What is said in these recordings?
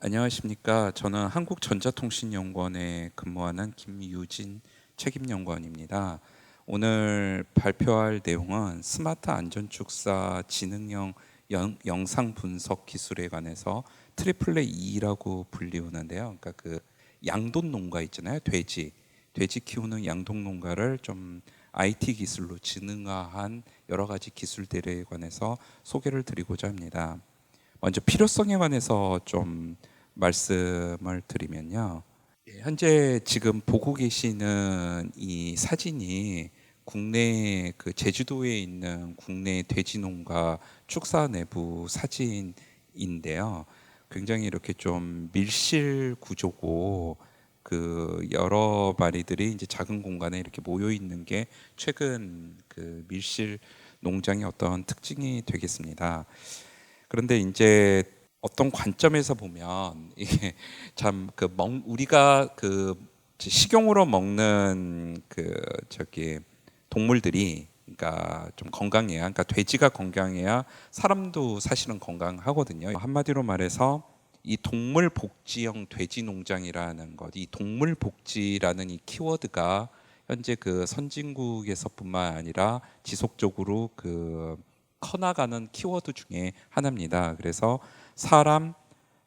안녕하십니까. 저는 한국전자통신연구원에 근무하는 김유진 책임연구원입니다. 오늘 발표할 내용은 스마트 안전축사 지능형 영상 분석 기술에 관해서 트리플레 E라고 불리우는데요. 그러니까 그 양돈 농가 있잖아요. 돼지 키우는 양돈 농가를 좀 IT 기술로 지능화한 여러 가지 기술들에 관해서 소개를 드리고자 합니다. 먼저 필요성에 관해서 좀 말씀을 드리면요. 현재 지금 보고 계시는 이 사진이 국내 그 제주도에 있는 국내 돼지 농가 축사 내부 사진인데요. 굉장히 이렇게 좀 밀실 구조고 그 여러 마리들이 이제 작은 공간에 이렇게 모여 있는 게 최근 그 밀실 농장의 어떤 특징이 되겠습니다. 그런데 이제 어떤 관점에서 보면 이게 참 그 우리가 그 식용으로 먹는 그 저기 동물들이 그러니까 좀 건강해야, 그러니까 돼지가 건강해야 사람도 사실은 건강하거든요. 한마디로 말해서 이 동물 복지형 돼지 농장이라는 것, 이 동물 복지라는 이 키워드가 현재 그 선진국에서뿐만 아니라 지속적으로 그 커나가는 키워드 중에 하나입니다. 그래서 사람,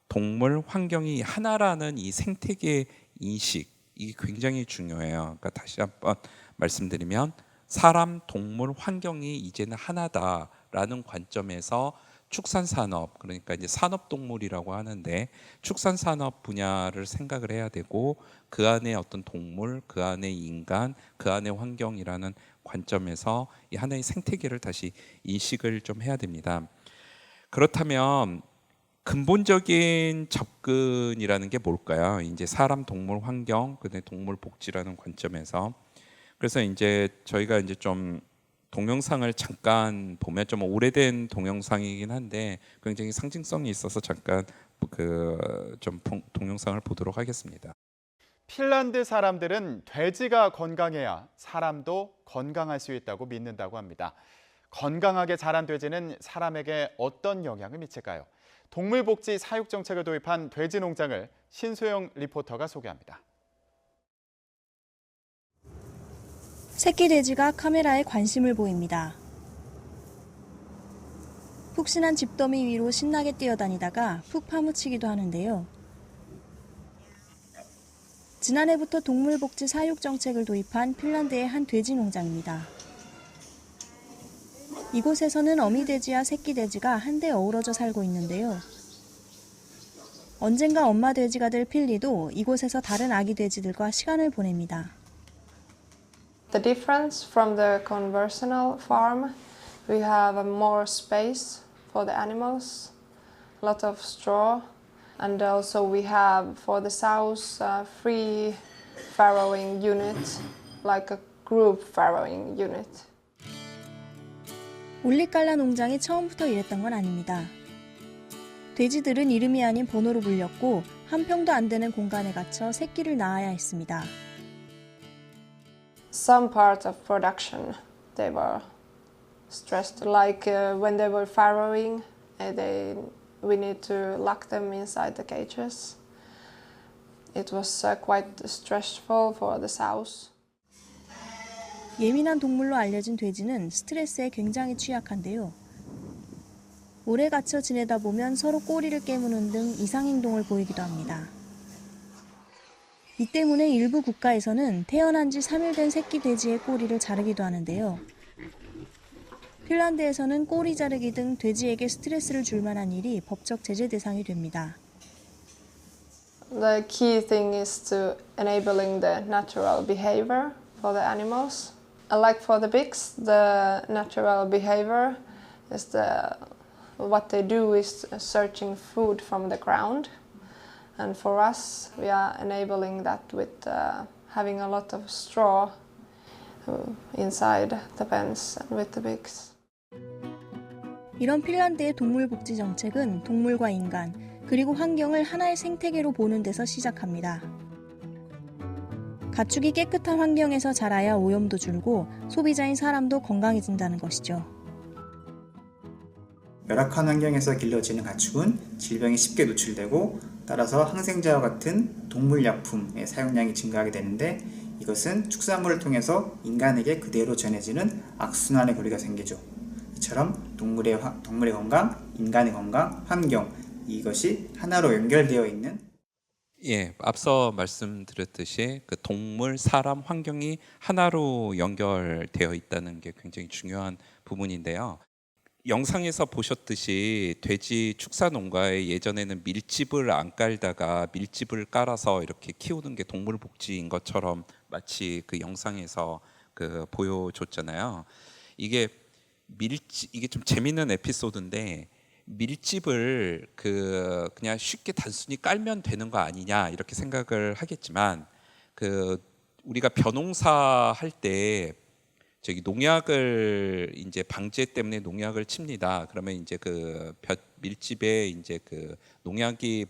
동물, 환경이 하나라는 이 생태계 인식, 이게 굉장히 중요해요. 그러니까 다시 한번 말씀드리면 사람, 동물, 환경이 이제는 하나다라는 관점에서 축산산업, 그러니까 이제 산업동물이라고 하는데 축산산업 분야를 생각을 해야 되고 그 안에 어떤 동물, 그 안에 인간, 그 안에 환경이라는 관점에서 이 하나의 생태계를 다시 인식을 좀 해야 됩니다. 그렇다면 근본적인 접근이라는 게 뭘까요? 이제 사람, 동물, 환경, 그다음에 동물 복지라는 관점에서 그래서 이제 저희가 이제 좀 동영상을 잠깐 보면 좀 오래된 동영상이긴 한데 굉장히 상징성이 있어서 잠깐 그 좀 동영상을 보도록 하겠습니다. 핀란드 사람들은 돼지가 건강해야 사람도 건강할 수 있다고 믿는다고 합니다. 건강하게 자란 돼지는 사람에게 어떤 영향을 미칠까요? 동물복지 사육정책을 도입한 돼지 농장을 신소영 리포터가 소개합니다. 새끼 돼지가 카메라에 관심을 보입니다. 푹신한 집더미 위로 신나게 뛰어다니다가 푹 파묻히기도 하는데요. 지난해부터 동물복지 사육정책을 도입한 핀란드의 한 돼지 농장입니다. 이곳에서는 어미돼지와 새끼돼지가 한데 어우러져 살고 있는데요. 언젠가 엄마 돼지가 될 필리도 이곳에서 다른 아기 돼지들과 시간을 보냅니다. The difference from the conventional farm, we have more space for the animals, a lot of straw, and also we have for the sows free farrowing unit, like a group farrowing unit. 올리깔라 농장이 처음부터 이랬던 건 아닙니다. 돼지들은 이름이 아닌 번호로 불렸고 한 평도 안 되는 공간에 갇혀 새끼를 낳아야 했습니다. Some parts of production they were stressed, like when they were farrowing, we need to lock them inside the cages. It was quite stressful for the sows. 예민한 동물로 알려진 돼지는 스트레스에 굉장히 취약한데요. 오래 갇혀 지내다 보면 서로 꼬리를 깨무는 등 이상행동을 보이기도 합니다. 이 때문에 일부 국가에서는 태어난 지 3일 된 새끼 돼지의 꼬리를 자르기도 하는데요. 핀란드에서는 꼬리 자르기 등 돼지에게 스트레스를 줄 만한 일이 법적 제재 대상이 됩니다. The key thing is to enabling the natural behavior for the animals. Like for the pigs, the natural behavior is what they do is searching food from the ground. And for us, we are enabling that with having a lot of straw inside the pens and with the pigs. 이런 핀란드의 동물복지 정책은 동물과 인간, 그리고 환경을 하나의 생태계로 보는 데서 시작합니다. 가축이 깨끗한 환경에서 자라야 오염도 줄고 소비자인 사람도 건강해진다는 것이죠. 열악한 환경에서 길러지는 가축은 질병에 쉽게 노출되고 따라서 항생제와 같은 동물약품의 사용량이 증가하게 되는데 이것은 축산물을 통해서 인간에게 그대로 전해지는 악순환의 고리가 생기죠. 이처럼 동물의 건강, 인간의 건강, 환경 이것이 하나로 연결되어 있는 예, 앞서 말씀드렸듯이 그 동물, 사람, 환경이 하나로 연결되어 있다는 게 굉장히 중요한 부분인데요. 영상에서 보셨듯이 돼지 축사 농가에 예전에는 밀집을 안 깔다가 밀집을 깔아서 이렇게 키우는 게 동물 복지인 것처럼 마치 그 영상에서 그 보여줬잖아요. 이게 이게 좀 재밌는 에피소드인데 밀집을 그냥 쉽게 단순히 깔면 되는 거 아니냐 이렇게 생각을 하겠지만 그 우리가 벼농사 할 때 저기 농약을 이제 방제 때문에 농약을 칩니다. 그러면 이제 그 밀집에 이제 그 농약이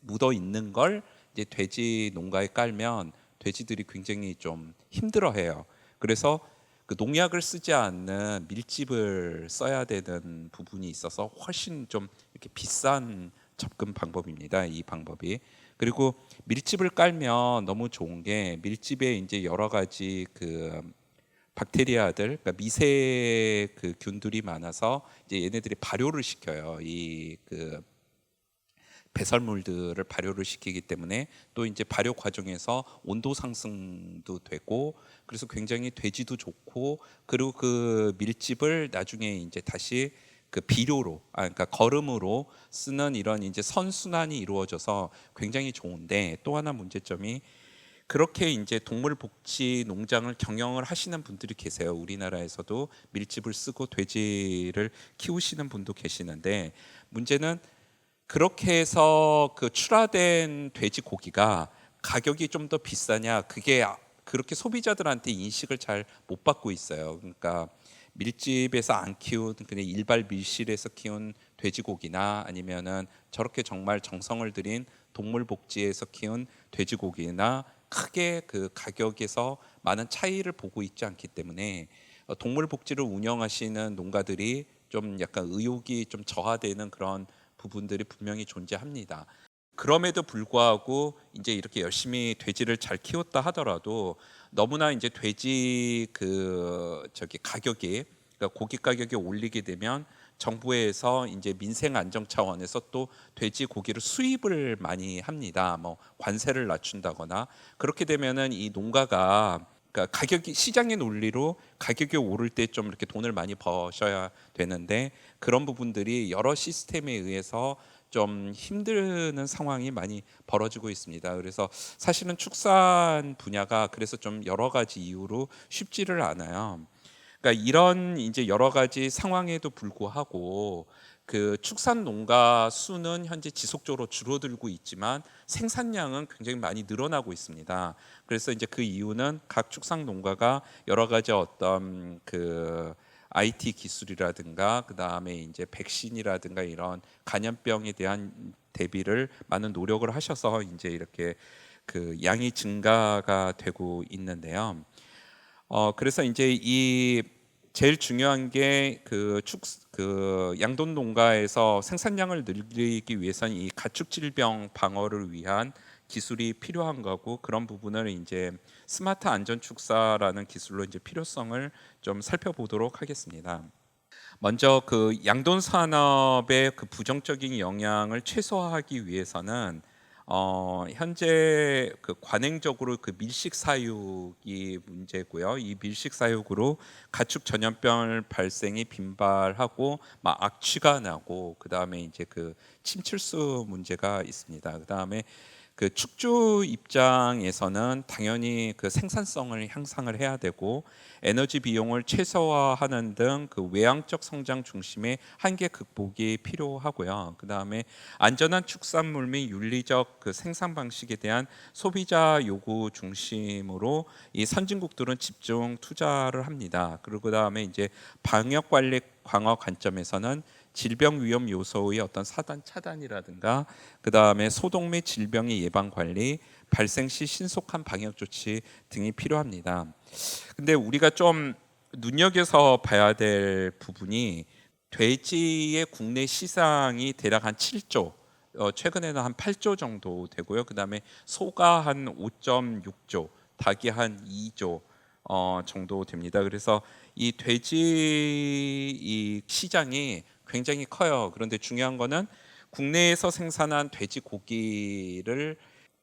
묻어 있는 걸 이제 돼지 농가에 깔면 돼지들이 굉장히 좀 힘들어해요. 그래서 그 농약을 쓰지 않는 밀집을 써야 되는 부분이 있어서 훨씬 좀 이렇게 비싼 접근 방법입니다. 이 방법이. 그리고 밀집을 깔면 너무 좋은 게 밀집에 이제 여러 가지 그 박테리아들, 그러니까 미세 그 균들이 많아서 이제 얘네들이 발효를 시켜요. 이 그 배설물들을 발효를 시키기 때문에 또 이제 발효 과정에서 온도 상승도 되고 그래서 굉장히 돼지도 좋고 그리고 그 밀집을 나중에 이제 다시 그 비료로 그러니까 거름으로 쓰는 이런 이제 선순환이 이루어져서 굉장히 좋은데 또 하나 문제점이 그렇게 이제 동물 복지 농장을 경영을 하시는 분들이 계세요. 우리나라에서도 밀집을 쓰고 돼지를 키우시는 분도 계시는데 문제는 그렇게 해서 그 출하된 돼지 고기가 가격이 좀 더 비싸냐 그게 그렇게 소비자들한테 인식을 잘 못 받고 있어요. 그러니까 밀집에서 안 키운 그냥 일반 밀실에서 키운 돼지고기나 아니면은 저렇게 정말 정성을 들인 동물 복지에서 키운 돼지고기나 크게 그 가격에서 많은 차이를 보고 있지 않기 때문에 동물 복지를 운영하시는 농가들이 좀 약간 의욕이 좀 저하되는 그런 부분들이 분명히 존재합니다. 그럼에도 불구하고 이제 이렇게 열심히 돼지를 잘 키웠다 하더라도 너무나 이제 돼지 그 저기 가격이 그러니까 고기 가격이 올리게 되면 정부에서 이제 민생 안정 차원에서 또 돼지 고기를 수입을 많이 합니다. 뭐 관세를 낮춘다거나 그렇게 되면은 이 농가가 그러니까 가격이 시장의 논리로 가격이 오를 때 좀 이렇게 돈을 많이 버셔야 되는데 그런 부분들이 여러 시스템에 의해서 좀 힘드는 상황이 많이 벌어지고 있습니다. 그래서 사실은 축산 분야가 그래서 좀 여러 가지 이유로 쉽지를 않아요. 그러니까 이런 이제 여러 가지 상황에도 불구하고 그 축산 농가 수는 현재 지속적으로 줄어들고 있지만 생산량은 굉장히 많이 늘어나고 있습니다. 그래서 이제 그 이유는 각 축산 농가가 여러 가지 어떤 그 IT 기술이라든가 그 다음에 이제 백신이라든가 이런 감염병에 대한 대비를 많은 노력을 하셔서 이제 이렇게 그 양이 증가가 되고 있는데요. 그래서 이제 이 제일 중요한 게 그 양돈 농가에서 생산량을 늘리기 위해서는 이 가축 질병 방어를 위한 기술이 필요한 거고 그런 부분을 이제 스마트 안전 축사라는 기술로 이제 필요성을 좀 살펴보도록 하겠습니다. 먼저 그 양돈 산업의 그 부정적인 영향을 최소화하기 위해서는 현재 그 관행적으로 그 밀식 사육이 문제고요. 이 밀식 사육으로 가축 전염병 발생이 빈발하고 막 악취가 나고 그다음에 이제 그 침출수 문제가 있습니다. 그다음에 그 축주 입장에서는 당연히 그 생산성을 향상을 해야 되고 에너지 비용을 최소화하는 등 그 외향적 성장 중심의 한계 극복이 필요하고요. 그다음에 안전한 축산물 및 윤리적 그 생산 방식에 대한 소비자 요구 중심으로 이 선진국들은 집중 투자를 합니다. 그리고 그다음에 이제 방역 관리 강화 관점에서는 질병 위험 요소의 어떤 사단 차단이라든가 그다음에 소독 및 질병의 예방 관리, 발생 시 신속한 방역 조치 등이 필요합니다. 근데 우리가 좀 눈여겨서 봐야 될 부분이 돼지의 국내 시장이 대략 한 7조 최근에는 한 8조 정도 되고요. 그다음에 소가 한 5.6조, 닭이 한 2조 정도 됩니다. 그래서 이 돼지 이 시장이 굉장히 커요. 그런데 중요한 거는 국내에서 생산한 돼지 고기를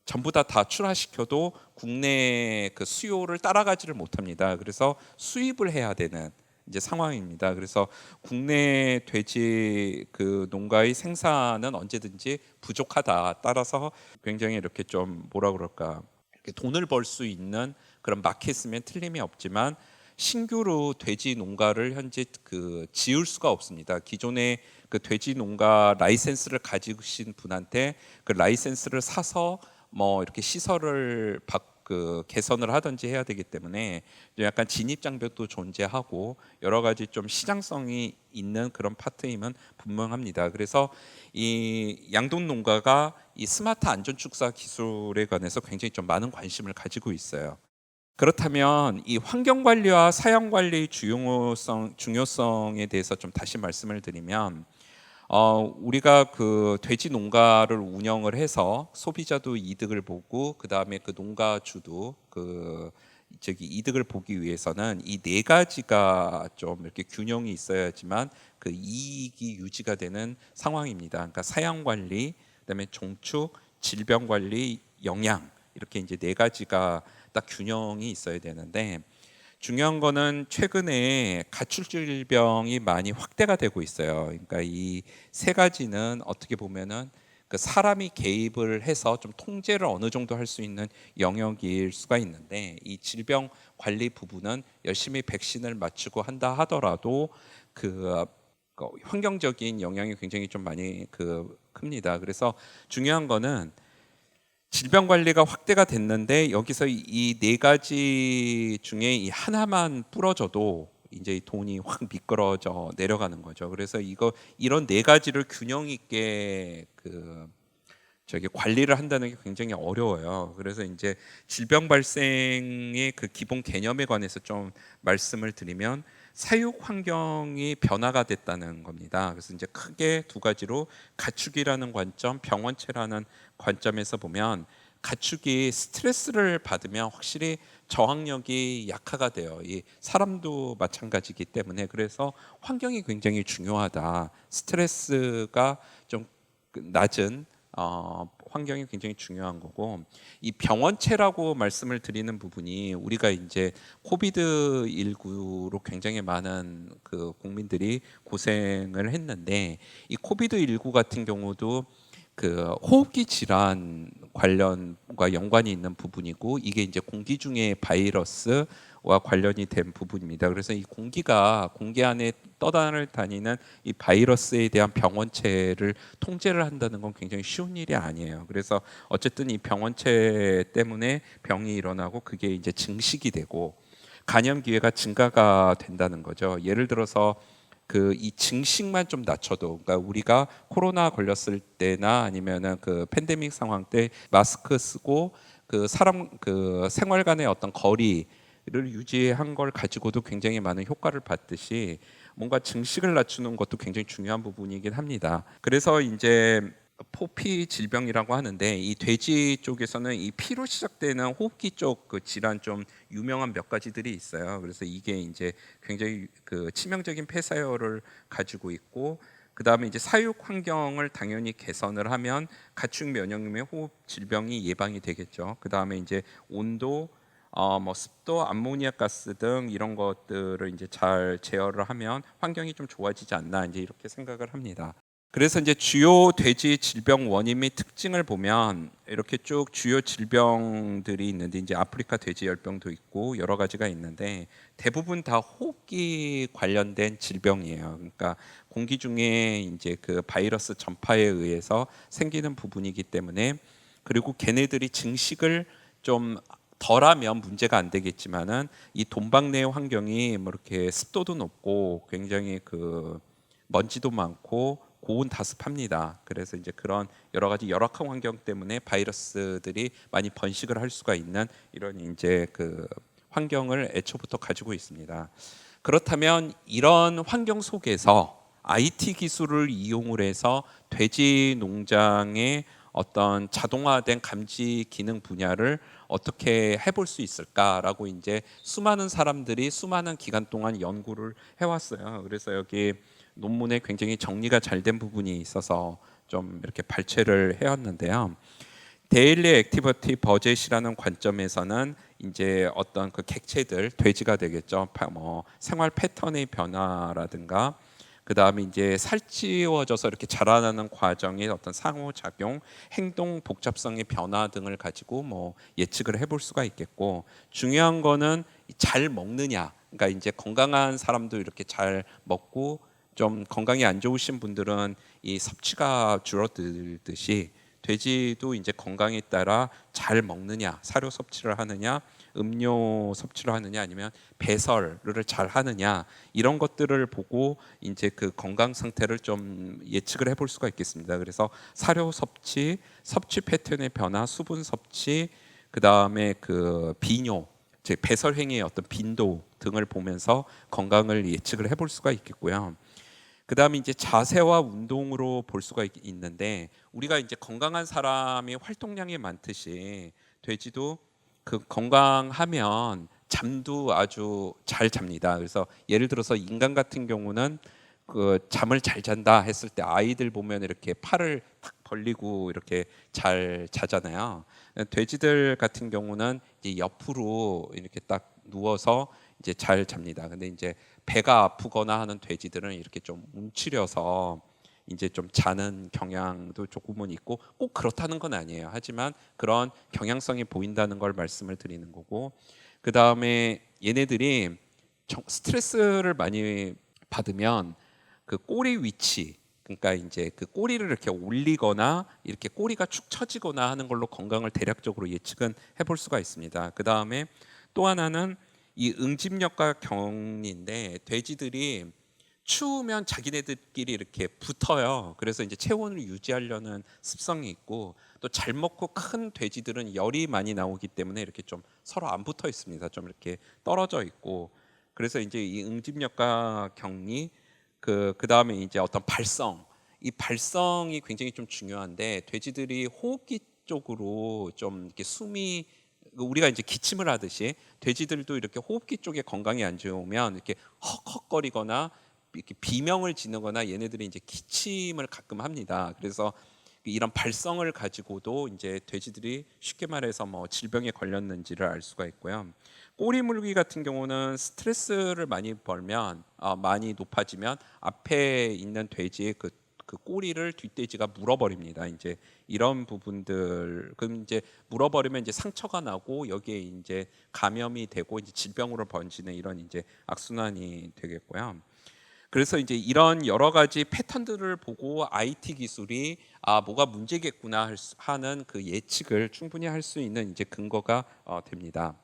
전부 다 출하시켜도 국내 그 수요를 따라가지를 못합니다. 그래서 수입을 해야 되는 이제 상황입니다. 그래서 국내 돼지 그 농가의 생산은 언제든지 부족하다. 따라서 굉장히 이렇게 좀 뭐라 그럴까, 이렇게 돈을 벌 수 있는 그런 마켓이면 틀림이 없지만 신규로 돼지 농가를 현재 그 지을 수가 없습니다. 기존에 그 돼지 농가 라이센스를 가지신 분한테 그 라이센스를 사서 뭐 이렇게 시설을 그 개선을 하든지 해야 되기 때문에 약간 진입 장벽도 존재하고 여러 가지 좀 시장성이 있는 그런 파트임은 분명합니다. 그래서 이 양돈 농가가 이 스마트 안전 축사 기술에 관해서 굉장히 좀 많은 관심을 가지고 있어요. 그렇다면 이 환경 관리와 사양 관리의 중요성에 대해서 좀 다시 말씀을 드리면, 우리가 그 돼지 농가를 운영을 해서 소비자도 이득을 보고 그 다음에 그 농가주도 그 이득을 보기 위해서는 이 네 가지가 좀 이렇게 균형이 있어야지만 그 이익이 유지가 되는 상황입니다. 그러니까 사양 관리, 그다음에 종축, 질병 관리, 영양, 이렇게 이제 네 가지가 딱 균형이 있어야 되는데, 중요한 거는 최근에 가축질병이 많이 확대가 되고 있어요. 그러니까 이 세 가지는 어떻게 보면은 그 사람이 개입을 해서 좀 통제를 어느 정도 할 수 있는 영역일 수가 있는데, 이 질병 관리 부분은 열심히 백신을 맞추고 한다 하더라도 그 환경적인 영향이 굉장히 좀 많이 큽니다. 그래서 중요한 거는 질병 관리가 확대가 됐는데 여기서 이 네 가지 중에 이 하나만 부러져도 이제 이 돈이 확 미끄러져 내려가는 거죠. 그래서 이런 네 가지를 균형 있게 관리를 한다는 게 굉장히 어려워요. 그래서 이제 질병 발생의 그 기본 개념에 관해서 좀 말씀을 드리면, 사육 환경이 변화가 됐다는 겁니다. 그래서 이제 크게 두 가지로 가축이라는 관점, 병원체라는 관점에서 보면, 가축이 스트레스를 받으면 확실히 저항력이 약화가 돼요. 이 사람도 마찬가지이기 때문에, 그래서 환경이 굉장히 중요하다. 스트레스가 좀 낮은 환경이 굉장히 중요한 거고, 이 병원체라고 말씀을 드리는 부분이, 우리가 이제 코비드 19로 굉장히 많은 그 국민들이 고생을 했는데, 이 코비드 19 같은 경우도 그 호흡기 질환 관련과 연관이 있는 부분이고, 이게 이제 공기 중에 바이러스와 관련이 된 부분입니다. 그래서 이 공기 안에 떠다니는 이 바이러스에 대한 병원체를 통제를 한다는 건 굉장히 쉬운 일이 아니에요. 그래서 어쨌든 이 병원체 때문에 병이 일어나고 그게 이제 증식이 되고 감염 기회가 증가가 된다는 거죠. 예를 들어서 이 증식만 좀 낮춰도, 그러니까 우리가 코로나 걸렸을 때나 아니면은 그 팬데믹 상황 때 마스크 쓰고 그 사람 그 생활 간의 어떤 거리를 유지한 걸 가지고도 굉장히 많은 효과를 봤듯이, 뭔가 증식을 낮추는 것도 굉장히 중요한 부분이긴 합니다. 그래서 이제 포피 질병이라고 하는데, 이 돼지 쪽에서는 이 피로 시작되는 호흡기 쪽 그 질환 좀 유명한 몇 가지들이 있어요. 그래서 이게 이제 굉장히 그 치명적인 폐사열을 가지고 있고, 그 다음에 이제 사육 환경을 당연히 개선을 하면 가축 면역염의 호흡 질병이 예방이 되겠죠. 그 다음에 이제 온도, 뭐 습도, 암모니아 가스 등 이런 것들을 이제 잘 제어를 하면 환경이 좀 좋아지지 않나, 이제 이렇게 생각을 합니다. 그래서 이제 주요 돼지 질병 원인 및 특징을 보면 이렇게 쭉 주요 질병들이 있는데, 이제 아프리카 돼지 열병도 있고 여러 가지가 있는데, 대부분 다 호흡기 관련된 질병이에요. 그러니까 공기 중에 이제 그 바이러스 전파에 의해서 생기는 부분이기 때문에, 그리고 걔네들이 증식을 좀 덜하면 문제가 안 되겠지만은, 이 돈방내 환경이 뭐 이렇게 습도도 높고 굉장히 그 먼지도 많고 고온 다습합니다. 그래서 이제 그런 여러 가지 열악한 환경 때문에 바이러스들이 많이 번식을 할 수가 있는 이런 이제 그 환경을 애초부터 가지고 있습니다. 그렇다면 이런 환경 속에서 IT 기술을 이용을 해서 돼지 농장의 어떤 자동화된 감지 기능 분야를 어떻게 해볼 수 있을까라고 이제 수많은 사람들이 수많은 기간 동안 연구를 해왔어요. 그래서 여기 논문에 굉장히 정리가 잘 된 부분이 있어서 좀 이렇게 발췌를 해왔는데요. 데일리 액티비티 버젯이라는 관점에서는 이제 어떤 그 객체들, 돼지가 되겠죠. 뭐 생활 패턴의 변화라든가, 그 다음에 이제 살찌워져서 이렇게 자라나는 과정의 어떤 상호작용, 행동 복잡성의 변화 등을 가지고 뭐 예측을 해볼 수가 있겠고, 중요한 거는 잘 먹느냐. 그러니까 이제 건강한 사람도 이렇게 잘 먹고, 좀 건강이 안 좋으신 분들은 이 섭취가 줄어들듯이 돼지도 이제 건강에 따라 잘 먹느냐, 사료 섭취를 하느냐, 음료 섭취를 하느냐, 아니면 배설을 잘 하느냐, 이런 것들을 보고 이제 그 건강 상태를 좀 예측을 해볼 수가 있겠습니다. 그래서 사료 섭취, 섭취 패턴의 변화, 수분 섭취, 그 다음에 그 비뇨, 즉 배설 행위의 어떤 빈도 등을 보면서 건강을 예측을 해볼 수가 있겠고요. 그 다음에 이제 자세와 운동으로 볼 수가 있는데, 우리가 이제 건강한 사람이 활동량이 많듯이 돼지도 그 건강하면 잠도 아주 잘 잡니다. 그래서 예를 들어서 인간 같은 경우는 그 잠을 잘 잔다 했을 때 아이들 보면 이렇게 팔을 탁 벌리고 이렇게 잘 자잖아요. 돼지들 같은 경우는 이제 옆으로 이렇게 딱 누워서 이제 잘 잡니다. 근데 이제 배가 아프거나 하는 돼지들은 이렇게 좀 움츠려서 이제 좀 자는 경향도 조금은 있고, 꼭 그렇다는 건 아니에요. 하지만 그런 경향성이 보인다는 걸 말씀을 드리는 거고, 그 다음에 얘네들이 스트레스를 많이 받으면 그 꼬리 위치, 그러니까 이제 그 꼬리를 이렇게 올리거나 이렇게 꼬리가 축 처지거나 하는 걸로 건강을 대략적으로 예측은 해볼 수가 있습니다. 그 다음에 또 하나는 이 응집력과 격리인데, 돼지들이 추우면 자기네들끼리 이렇게 붙어요. 그래서 이제 체온을 유지하려는 습성이 있고, 또 잘 먹고 큰 돼지들은 열이 많이 나오기 때문에 이렇게 좀 서로 안 붙어 있습니다. 좀 이렇게 떨어져 있고, 그래서 이제 이 응집력과 격리, 그 다음에 이제 어떤 발성, 이 발성이 굉장히 좀 중요한데, 돼지들이 호흡기 쪽으로 좀 이렇게 숨이, 우리가 이제 기침을 하듯이 돼지들도 이렇게 호흡기 쪽에 건강이 안 좋으면 이렇게 헉헉거리거나 이렇게 비명을 지르거나 얘네들이 이제 기침을 가끔 합니다. 그래서 이런 발성을 가지고도 이제 돼지들이 쉽게 말해서 뭐 질병에 걸렸는지를 알 수가 있고요. 꼬리 물기 같은 경우는 스트레스를 많이 벌면 많이 높아지면 앞에 있는 돼지의 그 꼬리를 뒷돼지가 물어버립니다. 이제 이런 부분들, 그럼 이제 물어버리면 이제 상처가 나고 여기에 이제 감염이 되고 이제 질병으로 번지는 이런 이제 악순환이 되겠고요. 그래서 이제 이런 여러 가지 패턴들을 보고 IT 기술이 뭐가 문제겠구나 하는 그 예측을 충분히 할 수 있는 이제 근거가 됩니다.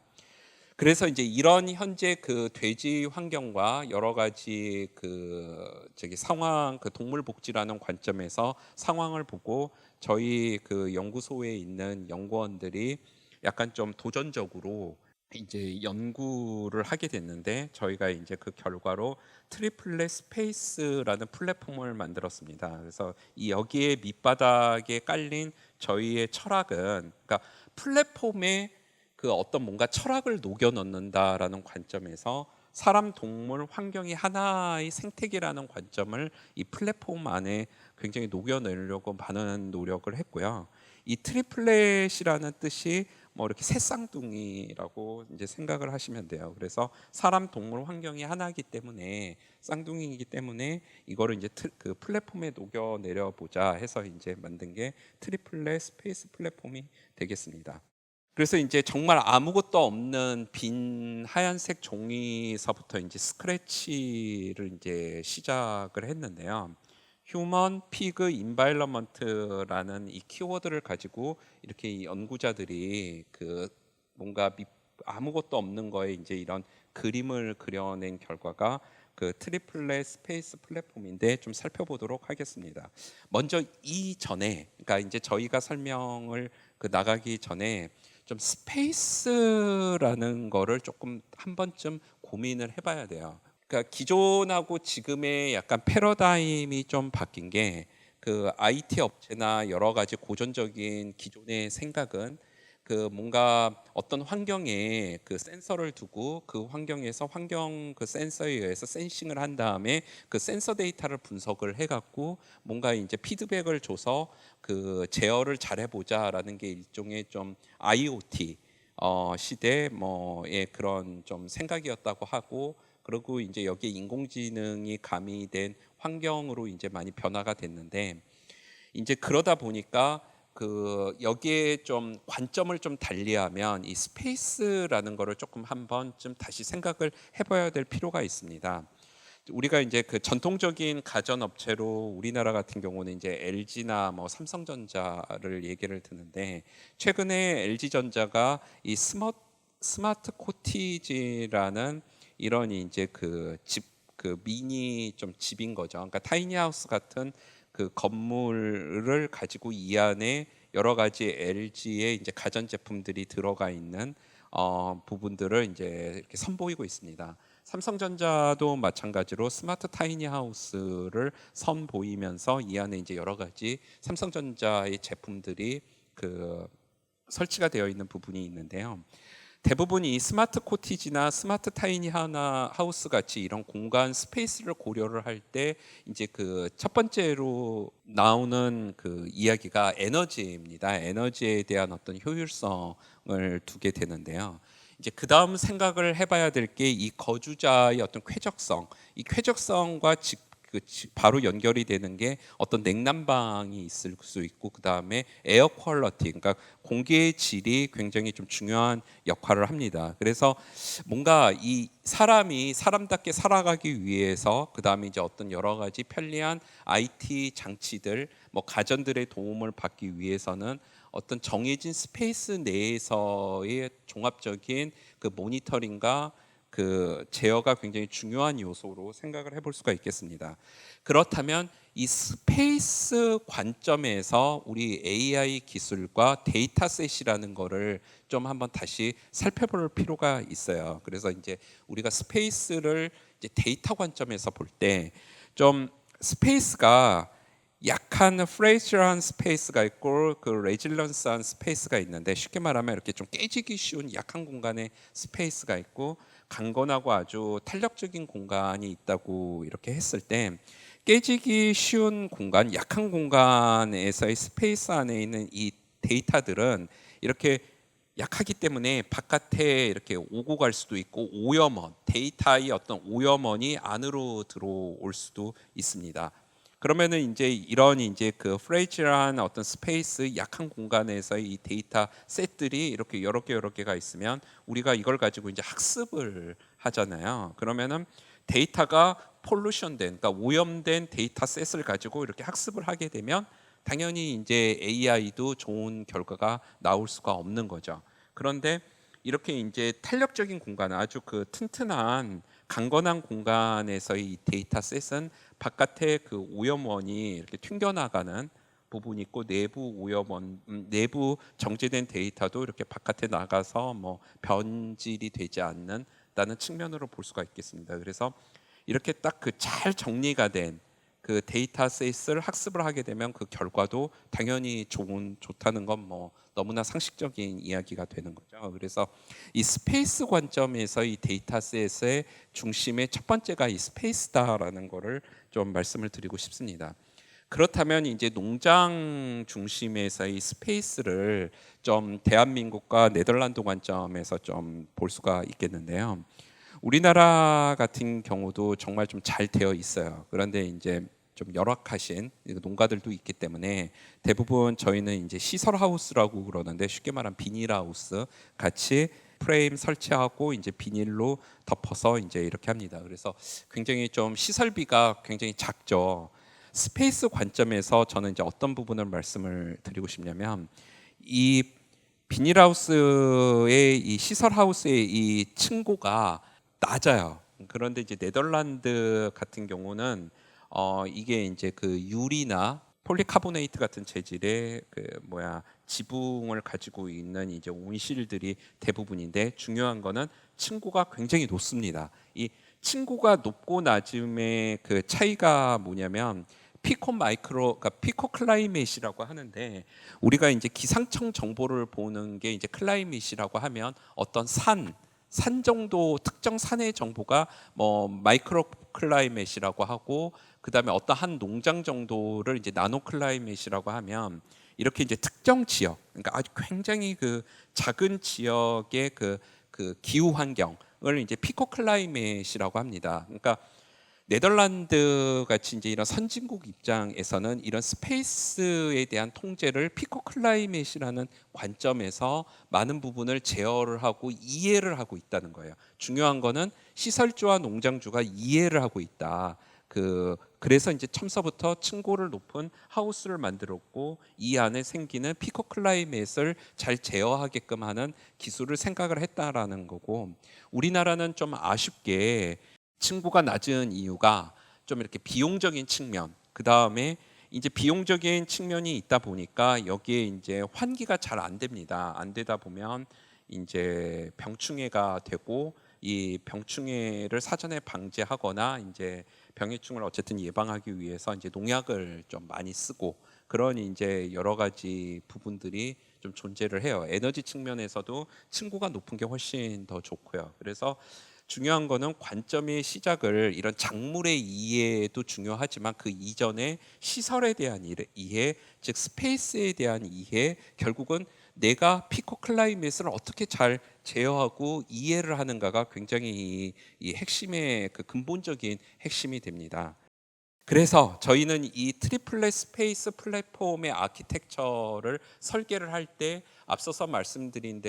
그래서 이제 이런 현재 그 돼지 환경과 여러 가지 그 상황, 그 동물 복지라는 관점에서 상황을 보고 저희 그 연구소에 있는 연구원들이 약간 좀 도전적으로 이제 연구를 하게 됐는데, 저희가 이제 그 결과로 트리플렛 스페이스라는 플랫폼을 만들었습니다. 그래서 이 여기에 밑바닥에 깔린 저희의 철학은, 그러니까 플랫폼에 그 어떤 뭔가 철학을 녹여 넣는다라는 관점에서 사람, 동물, 환경이 하나의 생태계라는 관점을 이 플랫폼 안에 굉장히 녹여 내려고 많은 노력을 했고요. 이 트리플렛이라는 뜻이 뭐 이렇게 새 쌍둥이라고 이제 생각을 하시면 돼요. 그래서 사람, 동물, 환경이 하나이기 때문에, 쌍둥이이기 때문에 이거를 이제 그 플랫폼에 녹여 내려 보자 해서 이제 만든 게 트리플렛 스페이스 플랫폼이 되겠습니다. 그래서 이제 정말 아무것도 없는 빈 하얀색 종이서부터 이제 스크래치를 이제 시작을 했는데요. 휴먼 피그 인바이러먼트라는 이 키워드를 가지고 이렇게 이 연구자들이 그 뭔가 아무것도 없는 거에 이제 이런 그림을 그려낸 결과가 그 트리플렛 스페이스 플랫폼인데, 좀 살펴보도록 하겠습니다. 먼저 이전에, 그러니까 이제 저희가 설명을 나가기 전에 좀 스페이스라는 거를 조금 한 번쯤 고민을 해봐야 돼요. 그러니까 기존하고 지금의 약간 패러다임이 좀 바뀐 게 그 IT 업체나 여러 가지 고전적인 기존의 생각은 그 뭔가 어떤 환경에 그 센서를 두고 그 환경에서 환경 그 센서에 의해서 센싱을 한 다음에 그 센서 데이터를 분석을 해갖고 뭔가 이제 피드백을 줘서 그 제어를 잘해보자라는 게 일종의 좀 IoT 시대 뭐의 그런 좀 생각이었다고 하고, 그리고 이제 여기에 인공지능이 가미된 환경으로 이제 많이 변화가 됐는데, 이제 그러다 보니까 그 여기에 좀 관점을 좀 달리하면 이 스페이스라는 거를 조금 한번 좀 다시 생각을 해봐야 될 필요가 있습니다. 우리가 이제 그 전통적인 가전 업체로 우리나라 같은 경우는 이제 LG나 뭐 삼성전자를 얘기를 드는데, 최근에 LG전자가 이 스마트 코티지라는 이런 이제 그 집 그 미니 좀 집인 거죠. 그러니까 타이니하우스 같은 그 건물을 가지고 이 안에 여러 가지 LG의 이제 가전 제품들이 들어가 있는 부분들을 이제 이렇게 선보이고 있습니다. 삼성전자도 마찬가지로 스마트 타이니 하우스를 선보이면서 이 안에 이제 여러 가지 삼성전자의 제품들이 그 설치가 되어 있는 부분이 있는데요. 대부분 이 스마트 코티지나 스마트 타이니 하우스 같이 이런 공간 스페이스를 고려를 할 때 이제 그 첫 번째로 나오는 그 이야기가 에너지입니다. 에너지에 대한 어떤 효율성을 두게 되는데요. 이제 그 다음 생각을 해봐야 될 게 이 거주자의 어떤 쾌적성, 이 쾌적성과 바로 연결이 되는 게 어떤 냉난방이 있을 수 있고, 그 다음에 에어 퀄러티, 그러니까 공기의 질이 굉장히 좀 중요한 역할을 합니다. 그래서 뭔가 이 사람이 사람답게 살아가기 위해서, 그 다음에 이제 어떤 여러 가지 편리한 IT 장치들, 뭐 가전들의 도움을 받기 위해서는 어떤 정해진 스페이스 내에서의 종합적인 그 모니터링과 그 제어가 굉장히 중요한 요소로 생각을 해볼 수가 있겠습니다. 그렇다면 이 스페이스 관점에서 우리 AI 기술과 데이터셋이라는 거를 좀 한번 다시 살펴볼 필요가 있어요. 그래서 이제 우리가 스페이스를 이제 데이터 관점에서 볼 때 좀 스페이스가 약한 프레이저한 스페이스가 있고 그 레질런스한 스페이스가 있는데, 쉽게 말하면 이렇게 좀 깨지기 쉬운 약한 공간의 스페이스가 있고 강건하고 아주 탄력적인 공간이 있다고 이렇게 했을 때, 깨지기 쉬운 공간, 약한 공간에서의 스페이스 안에 있는 이 데이터들은 이렇게 약하기 때문에 바깥에 이렇게 오고 갈 수도 있고, 오염원, 데이터의 어떤 오염원이 안으로 들어올 수도 있습니다. 그러면은 이제 이런 이제 그 프레이즈한 어떤 스페이스, 약한 공간에서 이 데이터 셋들이 이렇게 여러 개가 있으면 우리가 이걸 가지고 이제 학습을 하잖아요. 그러면은 데이터가 폴루션된, 그러니까 오염된 데이터 셋을 가지고 이렇게 학습을 하게 되면 당연히 이제 AI도 좋은 결과가 나올 수가 없는 거죠. 그런데 이렇게 이제 탄력적인 공간, 아주 그 튼튼한 강건한 공간에서의 이 데이터 셋은 바깥에 그 오염원이 이렇게 튕겨나가는 부분이 있고, 내부 오염원, 내부 정제된 데이터도 이렇게 바깥에 나가서 뭐 변질이 되지 않는다는 측면으로 볼 수가 있겠습니다. 그래서 이렇게 딱 그 잘 정리가 된 그 데이터셋을 학습을 하게 되면 그 결과도 당연히 좋다는 건 뭐 너무나 상식적인 이야기가 되는 거죠. 그래서 이 스페이스 관점에서 이 데이터셋의 중심의 첫 번째가 이 스페이스다라는 거를 좀 말씀을 드리고 싶습니다. 그렇다면 이제 농장 중심에서 이 스페이스를 좀 대한민국과 네덜란드 관점에서 좀 볼 수가 있겠는데요. 우리나라 같은 경우도 정말 좀 잘 되어 있어요. 그런데 이제 좀 열악하신 농가들도 있기 때문에 대부분 저희는 이제 시설 하우스라고 그러는데, 쉽게 말하면 비닐 하우스 같이 프레임 설치하고 이제 비닐로 덮어서 이제 이렇게 합니다. 그래서 굉장히 좀 시설비가 굉장히 작죠. 스페이스 관점에서 저는 이제 어떤 부분을 말씀을 드리고 싶냐면, 이 비닐하우스의 이 시설하우스의 이 층고가 낮아요. 그런데 이제 네덜란드 같은 경우는 이게 이제 그 유리나 폴리카보네이트 같은 재질의 그 지붕을 가지고 있는 이제 온실들이 대부분인데, 중요한 거는 층고가 굉장히 높습니다. 이 층고가 높고 낮음의 그 차이가 뭐냐면 피코 마이크로, 그러니까 피코 클라이밋이라고 하는데, 우리가 이제 기상청 정보를 보는 게 이제 클라이밋이라고 하면 어떤 산 정도, 특정 산의 정보가 뭐 마이크로 클라이밋이라고 하고, 그다음에 어떤 한 농장 정도를 이제 나노 클라이밋이라고 하면, 이렇게 이제 특정 지역, 그러니까 아주 굉장히 그 작은 지역의 그 기후 환경을 이제 피코 클라이밋이라고 합니다. 그러니까 네덜란드 같이 이제 이런 선진국 입장에서는 이런 스페이스에 대한 통제를 피코 클라이밋이라는 관점에서 많은 부분을 제어를 하고 이해를 하고 있다는 거예요. 중요한 거는 시설주와 농장주가 이해를 하고 있다. 그래서 이제 처음서부터 층고를 높은 하우스를 만들었고, 이 안에 생기는 피코 클라이밋을 잘 제어하게끔 하는 기술을 생각을 했다라는 거고, 우리나라는 좀 아쉽게 층고가 낮은 이유가 좀 이렇게 비용적인 측면, 그 다음에 이제 비용적인 측면이 있다 보니까 여기에 이제 환기가 잘 안 됩니다. 안 되다 보면 이제 병충해가 되고, 이 병충해를 사전에 방지하거나 이제 병해충을 어쨌든 예방하기 위해서 이제 농약을 좀 많이 쓰고, 그런 이제 여러 가지 부분들이 좀 존재를 해요. 에너지 측면에서도 층고가 높은 게 훨씬 더 좋고요. 그래서 중요한 거는 관점의 시작을 이런 작물의 이해도 중요하지만 그 이전에 시설에 대한 이해, 즉 스페이스에 대한 이해, 결국은 내가 피코 클라이밋을 어떻게 잘 제어하고 이해를 하는가가 굉장히 이 핵심의 그 근본적인 핵심이 됩니다. 그래서 저희는 이 트리플렛 스페이스 플랫폼의 아키텍처를 설계를 할 때 앞서서 말씀드린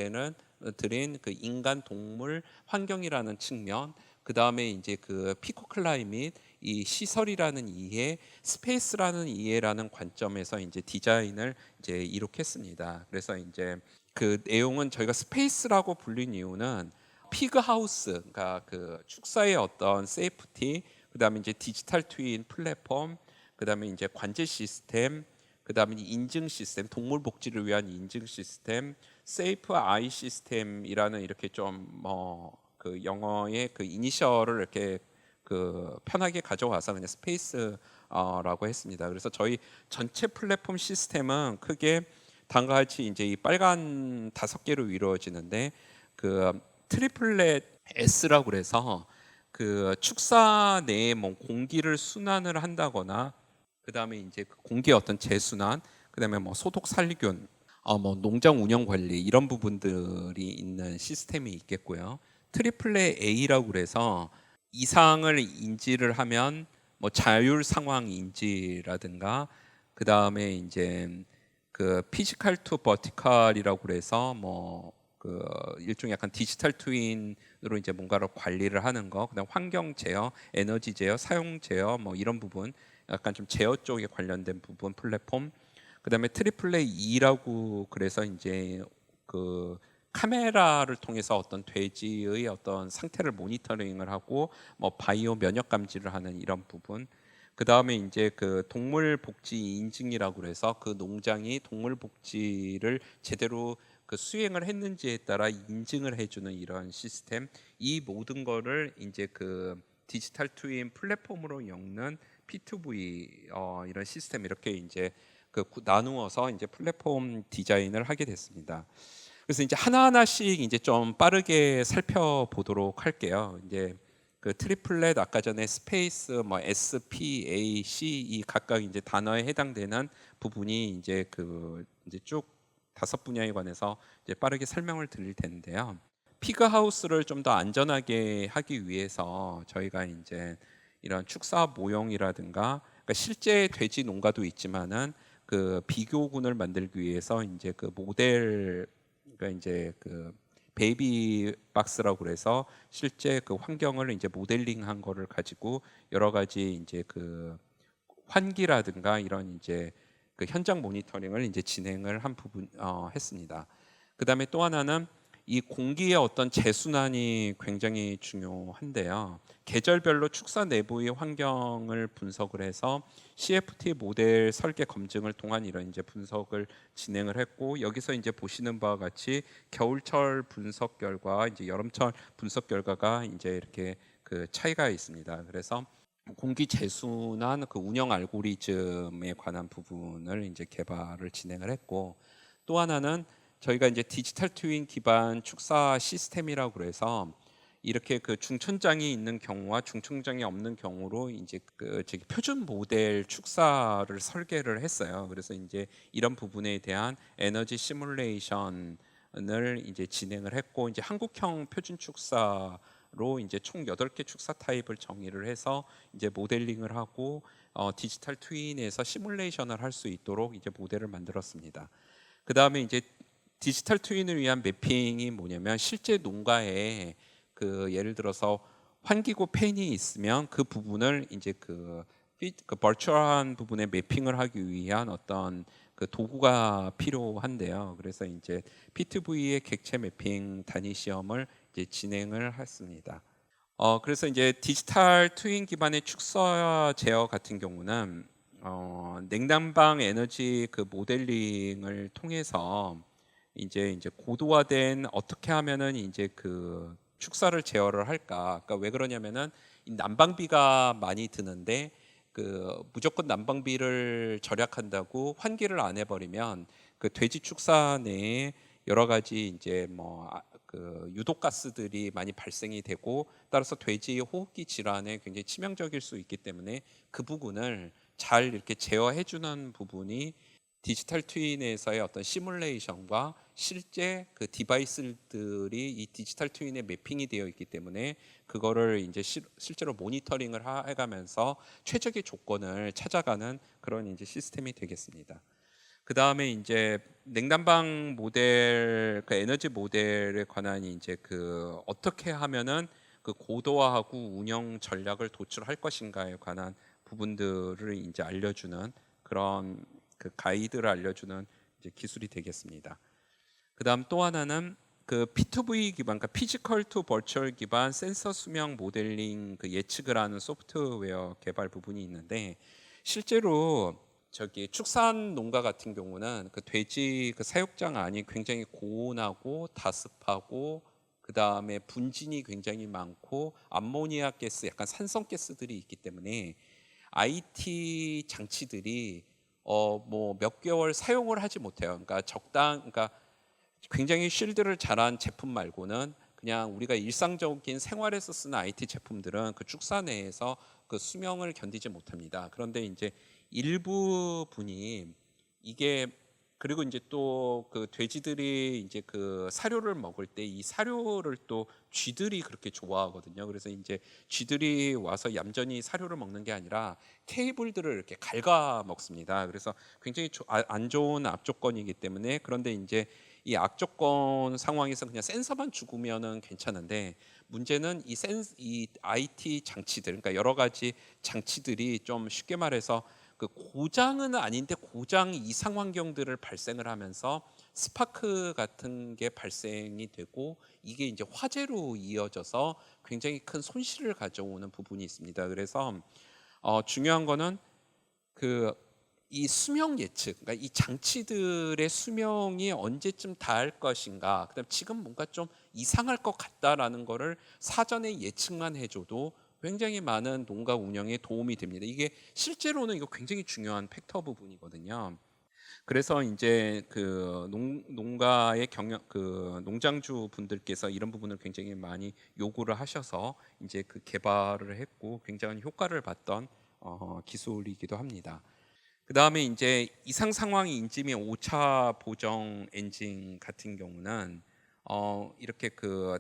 드린 그 인간, 동물, 환경이라는 측면, 그 다음에 이제 그 피코 클라이밋, 이 시설이라는 이해, 스페이스라는 이해라는 관점에서 이제 디자인을 이제 이렇게 했습니다. 그래서 이제 그 내용은 저희가 스페이스라고 불린 이유는 피그 하우스, 그러니까 그 축사의 어떤 세이프티, 그다음에 이제 디지털 트윈 플랫폼, 그다음에 이제 관제 시스템, 그다음에 인증 시스템, 동물 복지를 위한 인증 시스템, 세이프 아이 시스템이라는 이렇게 좀 뭐 그 영어의 그 이니셜을 이렇게 그 편하게 가져와서 그냥 스페이스라고 했습니다. 그래서 저희 전체 플랫폼 시스템은 크게 다음과 같이 이제 이 빨간 5개로 이루어지는데, 그 트리플렛 S라고 그래서 그 축사 내에 뭐 공기를 순환을 한다거나, 그 다음에 이제 그 공기의 어떤 재순환, 그 다음에 뭐 소독 살균, 뭐 농장 운영 관리, 이런 부분들이 있는 시스템이 있겠고요. 트리플렛 A라고 그래서 이상을 인지를 하면 뭐 자율 상황 인지라든가, 그 다음에 이제 그 피지컬 투 버티컬이라고 그래서 뭐 그 일종의 약간 디지털 트윈으로 이제 뭔가를 관리를 하는 거, 그다음 환경 제어, 에너지 제어, 사용 제어, 뭐 이런 부분, 약간 좀 제어 쪽에 관련된 부분 플랫폼. 그다음에 트리플레이 E라고 그래서 이제 그 카메라를 통해서 어떤 돼지의 어떤 상태를 모니터링을 하고 뭐 바이오 면역 감지를 하는 이런 부분. 그 다음에 이제 그 동물 복지 인증이라고 그래서 그 농장이 동물 복지를 제대로 그 수행을 했는지에 따라 인증을 해주는 이런 시스템, 이 모든 거를 이제 그 디지털 트윈 플랫폼으로 엮는 P2V 이런 시스템, 이렇게 이제 그 나누어서 이제 플랫폼 디자인을 하게 됐습니다. 그래서 이제 하나하나씩 이제 좀 빠르게 살펴보도록 할게요. 이제 그 트리플렛, 아까 전에 스페이스, 뭐 S, P, A, C 이 각각 이제 단어에 해당되는 부분이 이제 그 이제 쭉 5분야에 관해서 이제 빠르게 설명을 드릴 텐데요. 피그 하우스를 좀 더 안전하게 하기 위해서 저희가 이제 이런 축사 모형이라든가, 그러니까 실제 돼지 농가도 있지만은 그 비교군을 만들기 위해서 이제 그 모델, 그러니까 이제 그 베이비 박스라고 그래서 실제 그 환경을 이제 모델링한 거를 가지고 여러 가지 이제 그 환기라든가 이런 이제 그 현장 모니터링을 이제 진행을 한 부분 했습니다. 그다음에 또 하나는 이 공기의 어떤 재순환이 굉장히 중요한데요. 계절별로 축사 내부의 환경을 분석을 해서 CFT 모델 설계 검증을 통한 이런 이제 분석을 진행을 했고, 여기서 이제 보시는 바와 같이 겨울철 분석 결과, 이제 여름철 분석 결과가 이제 이렇게 그 차이가 있습니다. 그래서 공기 재순환 그 운영 알고리즘에 관한 부분을 이제 개발을 진행을 했고, 또 하나는 저희가 이제 디지털 트윈 기반 축사 시스템이라고 그래서 이렇게 그 중천장이 있는 경우와 중천장이 없는 경우로 이제 그 저기 표준 모델 축사를 설계를 했어요. 그래서 이제 이런 부분에 대한 에너지 시뮬레이션을 이제 진행을 했고, 이제 한국형 표준 축사로 이제 총 8개 축사 타입을 정의를 해서 이제 모델링을 하고 디지털 트윈에서 시뮬레이션을 할 수 있도록 이제 모델을 만들었습니다. 그 다음에 이제 디지털 트윈을 위한 매핑이 뭐냐면, 실제 농가에 그 예를 들어서 환기구 팬이 있으면 그 부분을 이제 그 버추얼한 부분에 매핑을 하기 위한 어떤 그 도구가 필요한데요. 그래서 이제 P2V의 객체 매핑 단위 시험을 이제 진행을 했습니다. 그래서 이제 디지털 트윈 기반의 축사 제어 같은 경우는 냉난방 에너지 그 모델링을 통해서 이제 고도화된 어떻게 하면은 이제 그 축사를 제어를 할까? 그러니까 왜 그러냐면은 이 난방비가 많이 드는데 그 무조건 난방비를 절약한다고 환기를 안 해버리면 그 돼지 축사 내에 여러 가지 이제 뭐 그 유독가스들이 많이 발생이 되고, 따라서 돼지 호흡기 질환에 굉장히 치명적일 수 있기 때문에 그 부분을 잘 이렇게 제어해주는 부분이 디지털 트윈에서의 어떤 시뮬레이션과 실제 그 디바이스들이 이 디지털 트윈에 매핑이 되어 있기 때문에 그거를 이제 실제로 모니터링을 해가면서 최적의 조건을 찾아가는 그런 이제 시스템이 되겠습니다. 그 다음에 이제 냉난방 모델, 그 에너지 모델에 관한 이제 그 어떻게 하면은 그 고도화하고 운영 전략을 도출할 것인가에 관한 부분들을 이제 알려주는 그런 그 가이드를 알려주는 이제 기술이 되겠습니다. 그다음 또 하나는 그 P2V 기반, 그러니까 피지컬 투 버추얼 기반 센서 수명 모델링 그 예측을 하는 소프트웨어 개발 부분이 있는데, 실제로 저기 축산 농가 같은 경우는 그 돼지 그 사육장 안이 굉장히 고온하고 다습하고, 그 다음에 분진이 굉장히 많고 암모니아 가스, 약간 산성 가스들이 있기 때문에 IT 장치들이 뭐 몇 개월 사용을 하지 못해요. 그러니까 그러니까 굉장히 쉴드를 잘한 제품 말고는 그냥 우리가 일상적인 생활에서 쓰는 IT 제품들은 그 축사 내에서 그 수명을 견디지 못합니다. 그런데 이제 일부 분이 이게, 그리고 이제 또 그 돼지들이 이제 그 사료를 먹을 때 이 사료를 또 쥐들이 그렇게 좋아하거든요. 그래서 이제 쥐들이 와서 얌전히 사료를 먹는 게 아니라 케이블들을 이렇게 갉아 먹습니다. 그래서 굉장히 안 좋은 악조건이기 때문에, 그런데 이제 이 악조건 상황에서 그냥 센서만 죽으면은 괜찮은데, 문제는 이 IT 장치들, 그러니까 여러 가지 장치들이 좀 쉽게 말해서 그 고장은 아닌데 고장 이상 환경들을 발생을 하면서 스파크 같은 게 발생이 되고, 이게 이제 화재로 이어져서 굉장히 큰 손실을 가져오는 부분이 있습니다. 그래서 중요한 거는 그 이 수명 예측, 그러니까 이 장치들의 수명이 언제쯤 닿을 것인가, 그다음 지금 뭔가 좀 이상할 것 같다라는 거를 사전에 예측만 해줘도 굉장히 많은 농가 운영에 도움이 됩니다. 이게 실제로는 이거 굉장히 중요한 팩터 부분이거든요. 그래서 이제 그 농가의 그 농장주 분들께서 이런 부분을 굉장히 많이 요구를 하셔서 이제 그 개발을 했고 굉장한 효과를 봤던 기술이기도 합니다. 그 다음에 이제 이상 상황이 인지미 5차 보정 엔진 같은 경우는 이렇게 그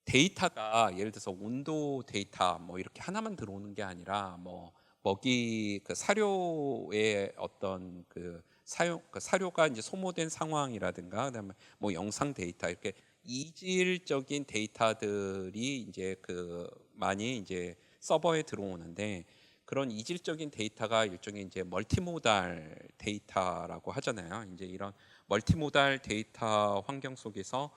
데이터가 예를 들어서 온도 데이터 뭐 이렇게 하나만 들어오는 게 아니라 뭐 먹이 그 사료의 어떤 그 사료가 이제 소모된 상황이라든가, 그다음에 뭐 영상 데이터, 이렇게 이질적인 데이터들이 이제 그 많이 이제 서버에 들어오는데, 그런 이질적인 데이터가 일종의 이제 멀티모달 데이터라고 하잖아요. 이제 이런 멀티모달 데이터 환경 속에서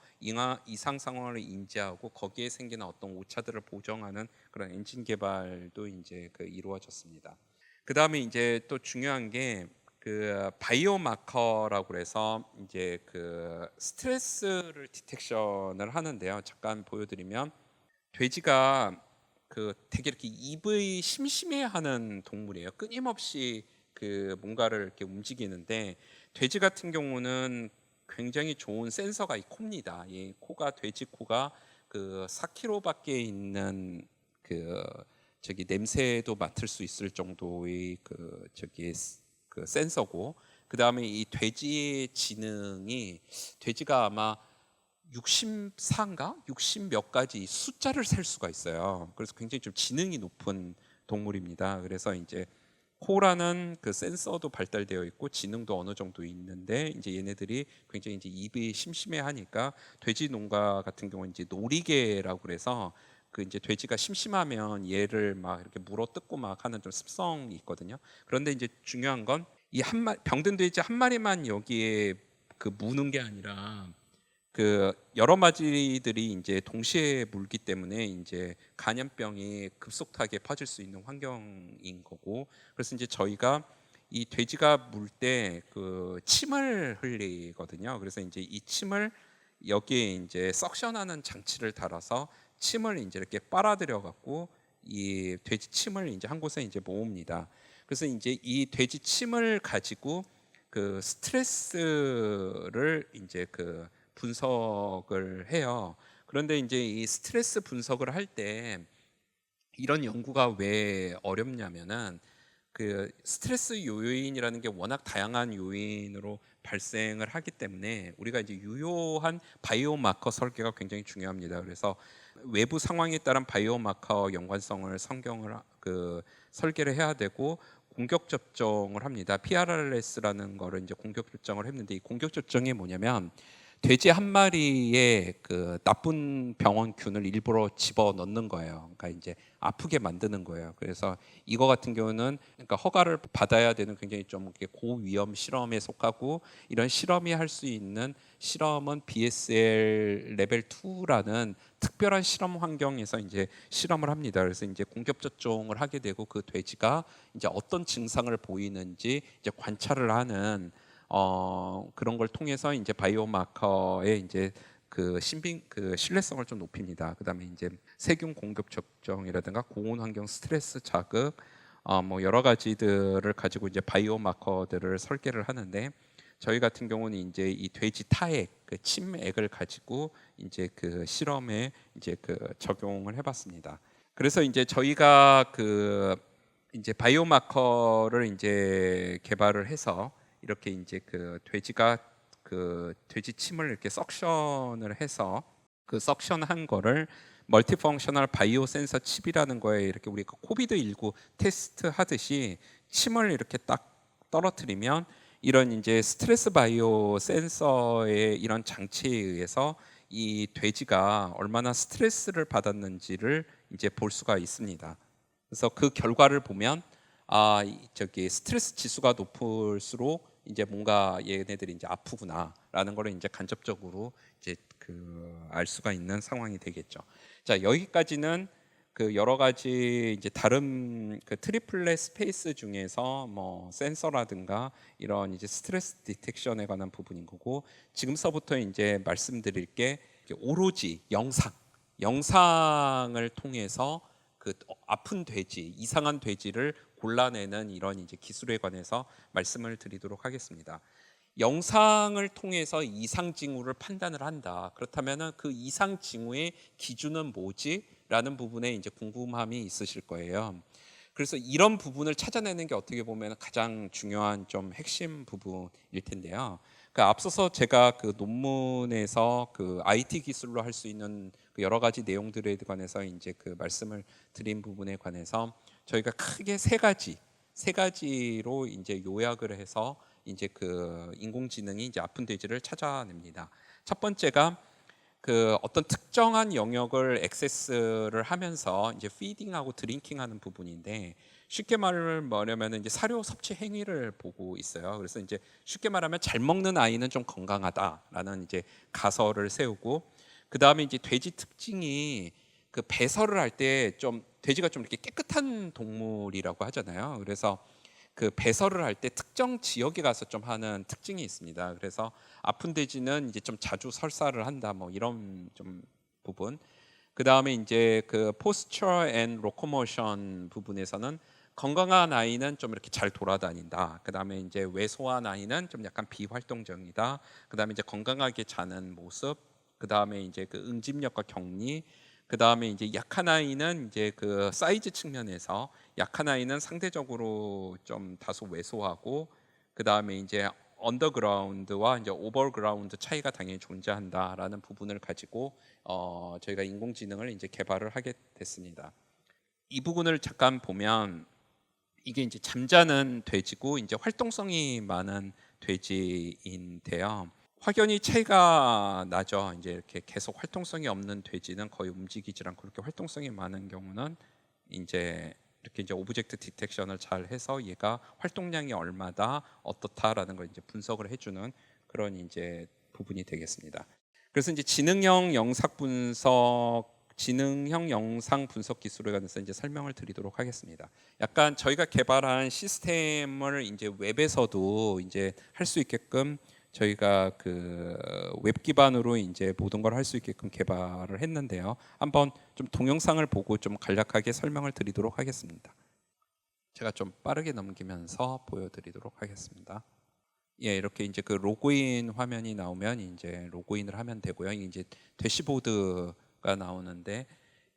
이상 상황을 인지하고 거기에 생기는 어떤 오차들을 보정하는 그런 엔진 개발도 이제 그 이루어졌습니다. 그 다음에 이제 또 중요한 게 그 바이오마커라고 해서 이제 그 스트레스를 디텍션을 하는데요. 잠깐 보여드리면, 돼지가 되게 이렇게 입이 심심해하는 동물이에요. 끊임없이 그 뭔가를 이렇게 움직이는데 돼지 같은 경우는 굉장히 좋은 센서가 이 코입니다. 이 코가 돼지 코가 그 4km밖에 있는 그 저기 냄새도 맡을 수 있을 정도의 그 센서고, 그 다음에 이 돼지의 지능이 돼지가 아마 64인가 60 몇 가지 숫자를 셀 수가 있어요. 그래서 굉장히 좀 지능이 높은 동물입니다. 그래서 이제 코라는 그 센서도 발달되어 있고 지능도 어느 정도 있는데 이제 얘네들이 굉장히 이제 입이 심심해하니까 돼지 농가 같은 경우는 이제 놀이개라고 그래서 그 이제 돼지가 심심하면 얘를 막 이렇게 물어 뜯고 막 하는 좀 습성이 있거든요. 그런데 이제 중요한 건 이 병든 돼지 한 마리만 여기에 그 무는 게 아니라 그 여러 마리들이 이제 동시에 물기 때문에 이제 감염병이 급속하게 퍼질 수 있는 환경인 거고, 그래서 이제 저희가 이 돼지가 물 때 그 침을 흘리거든요. 그래서 이제 이 침을 여기에 이제 석션하는 장치를 달아서 침을 이제 이렇게 빨아들여 갖고 이 돼지 침을 이제 한 곳에 이제 모읍니다. 그래서 이제 이 돼지 침을 가지고 그 스트레스를 이제 그 분석을 해요. 그런데 이제 이 스트레스 분석을 할 때 이런 연구가 왜 어렵냐면은 그 스트레스 요인이라는 게 워낙 다양한 요인으로 발생을 하기 때문에 우리가 이제 유효한 바이오마커 설계가 굉장히 중요합니다. 그래서 외부 상황에 따른 바이오마커 연관성을 설계를 해야 되고 공격 접종을 합니다. PRRS라는 거를 이제 공격 접종을 했는데 이 공격 접종이 뭐냐면 돼지 한 마리에 그 나쁜 병원균을 일부러 집어 넣는 거예요. 그러니까 이제 아프게 만드는 거예요. 그래서 이거 같은 경우는 그러니까 허가를 받아야 되는 굉장히 좀 고위험 실험에 속하고, 이런 실험이 할 수 있는 실험은 BSL 레벨 2라는 특별한 실험 환경에서 이제 실험을 합니다. 그래서 이제 공격 접종을 하게 되고 그 돼지가 이제 어떤 증상을 보이는지 이제 관찰을 하는 그런 걸 통해서 이제 바이오마커의 이제 그 신뢰성을 좀 높입니다. 그다음에 이제 세균 공격 접종이라든가 고온 환경 스트레스 자극 뭐 여러 가지들을 가지고 이제 바이오마커들을 설계를 하는데, 저희 같은 경우는 이제 이 돼지 타액 그 침액을 가지고 이제 그 실험에 이제 그 적용을 해봤습니다. 그래서 이제 저희가 그 이제 바이오마커를 이제 개발을 해서 이렇게 이제 그 돼지가 그 돼지 침을 이렇게 석션을 해서 그 석션한 거를 멀티펑셔널 바이오 센서 칩이라는 거에 이렇게 우리가 코비드19 테스트 하듯이 침을 이렇게 딱 떨어뜨리면 이런 이제 스트레스 바이오 센서의 이런 장치에 의해서 이 돼지가 얼마나 스트레스를 받았는지를 이제 볼 수가 있습니다. 그래서 그 결과를 보면 저기 스트레스 지수가 높을수록 이제 뭔가 얘네들이 이제 아프구나라는 거를 이제 간접적으로 이제 알 수가 있는 상황이 되겠죠. 자, 여기까지는 그 여러 가지 이제 다른 그 트리플렛 스페이스 중에서 뭐 센서라든가 이런 이제 스트레스 디텍션에 관한 부분인 거고, 지금서부터 이제 말씀드릴 게 오로지 영상을 통해서 그 아픈 돼지, 이상한 돼지를 골라내는 이런 이제 기술에 관해서 말씀을 드리도록 하겠습니다. 영상을 통해서 이상 징후를 판단을 한다. 그렇다면은 그 이상 징후의 기준은 뭐지? 라는 부분에 이제 궁금함이 있으실 거예요. 그래서 이런 부분을 찾아내는 게 어떻게 보면 가장 중요한 좀 핵심 부분일 텐데요. 그 앞서서 제가 그 논문에서 그 IT 기술로 할 수 있는 그 여러 가지 내용들에 관해서 이제 그 말씀을 드린 부분에 관해서 저희가 크게 세 가지로 이제 요약을 해서 이제 그 인공지능이 이제 아픈 돼지를 찾아냅니다. 첫 번째가 그 어떤 특정한 영역을 액세스를 하면서 이제 피딩하고 드링킹하는 부분인데, 쉽게 말하면 이제 사료 섭취 행위를 보고 있어요. 그래서 이제 쉽게 말하면 잘 먹는 아이는 좀 건강하다라는 이제 가설을 세우고, 그 다음에 이제 돼지 특징이 그 배설을 할 때 좀 돼지가 좀 이렇게 깨끗한 동물이라고 하잖아요. 그래서 그 배설을 할 때 특정 지역에 가서 좀 하는 특징이 있습니다. 그래서 아픈 돼지는 이제 좀 자주 설사를 한다, 뭐 이런 좀 부분. 그 다음에 이제 그 posture and locomotion 부분에서는 건강한 아이는 좀 이렇게 잘 돌아다닌다. 그 다음에 이제 왜소한 아이는 좀 약간 비활동적이다. 그 다음에 이제 건강하게 자는 모습. 그 다음에 이제 그 응집력과 격리. 그 다음에 이제 약한 아이는 이제 그 사이즈 측면에서 약한 아이는 상대적으로 좀 다소 왜소하고, 그 다음에 이제 언더그라운드와 이제 오버그라운드 차이가 당연히 존재한다라는 부분을 가지고 저희가 인공지능을 이제 개발을 하게 됐습니다. 이 부분을 잠깐 보면 이게 이제 잠자는 돼지고 이제 활동성이 많은 돼지인데요. 확연히 차이가 나죠. 이제 이렇게 계속 활동성이 없는 돼지는 거의 움직이지 않고, 그렇게 활동성이 많은 경우는 이제 이렇게 이제 오브젝트 디텍션을 잘 해서 얘가 활동량이 얼마다 어떻다라는 걸 이제 분석을 해주는 그런 이제 부분이 되겠습니다. 그래서 이제 지능형 영상 분석 기술에 관해서 이제 설명을 드리도록 하겠습니다. 약간 저희가 개발한 시스템을 이제 웹에서도 이제 할 수 있게끔 저희가 그 웹 기반으로 이제 모든 걸 할 수 있게끔 개발을 했는데요. 한번 좀 동영상을 보고 좀 간략하게 설명을 드리도록 하겠습니다. 제가 좀 빠르게 넘기면서 보여드리도록 하겠습니다. 예, 이렇게 이제 그 로그인 화면이 나오면 이제 로그인을 하면 되고요. 이제 대시보드가 나오는데,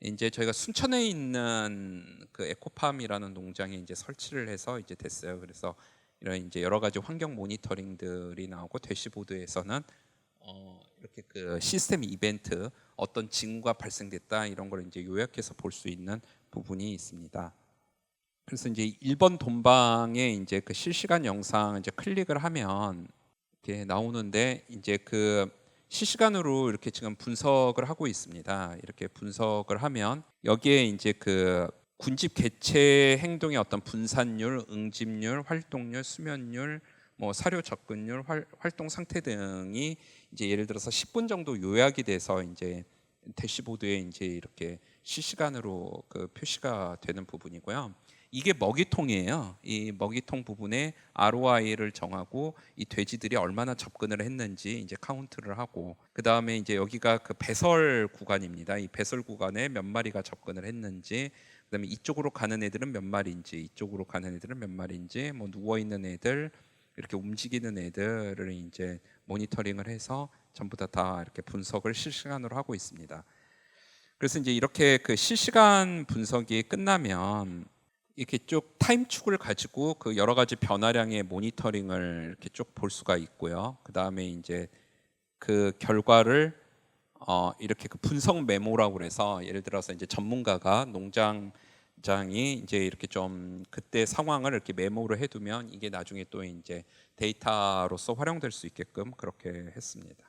이제 저희가 순천에 있는 그 에코팜이라는 농장에 이제 설치를 해서 이제 됐어요. 그래서 이런 이제 여러 가지 환경 모니터링들이 나오고, 대시보드에서는 이렇게 그 시스템 이벤트, 어떤 징후가 발생됐다 이런 걸 이제 요약해서 볼 수 있는 부분이 있습니다. 그래서 이제 1번 돈방에 이제 그 실시간 영상 이제 클릭을 하면 이렇게 나오는데, 이제 그 실시간으로 이렇게 지금 분석을 하고 있습니다. 이렇게 분석을 하면 여기에 이제 그 군집 개체 행동의 어떤 분산율, 응집률, 활동률, 수면율, 뭐 사료 접근율, 활동 상태 등이 이제 예를 들어서 10분 정도 요약이 돼서 이제 대시보드에 이제 이렇게 실시간으로 그 표시가 되는 부분이고요. 이게 먹이통이에요. 이 먹이통 부분에 ROI를 정하고 이 돼지들이 얼마나 접근을 했는지 이제 카운트를 하고, 그 다음에 이제 여기가 그 배설 구간입니다. 이 배설 구간에 몇 마리가 접근을 했는지, 그다음에 이쪽으로 가는 애들은 몇 마리인지, 이쪽으로 가는 애들은 몇 마리인지, 뭐 누워 있는 애들, 이렇게 움직이는 애들을 이제 모니터링을 해서 전부 다 이렇게 분석을 실시간으로 하고 있습니다. 그래서 이제 이렇게 그 실시간 분석이 끝나면 이렇게 쭉 타임축을 가지고 그 여러 가지 변화량의 모니터링을 이렇게 쭉 볼 수가 있고요. 그 다음에 이제 그 결과를 이렇게 그 분석 메모라고 그래서, 예를 들어서 이제 전문가가 농장장이 이제 이렇게 좀 그때 상황을 이렇게 메모를 해두면 이게 나중에 또 이제 데이터로서 활용될 수 있게끔 그렇게 했습니다.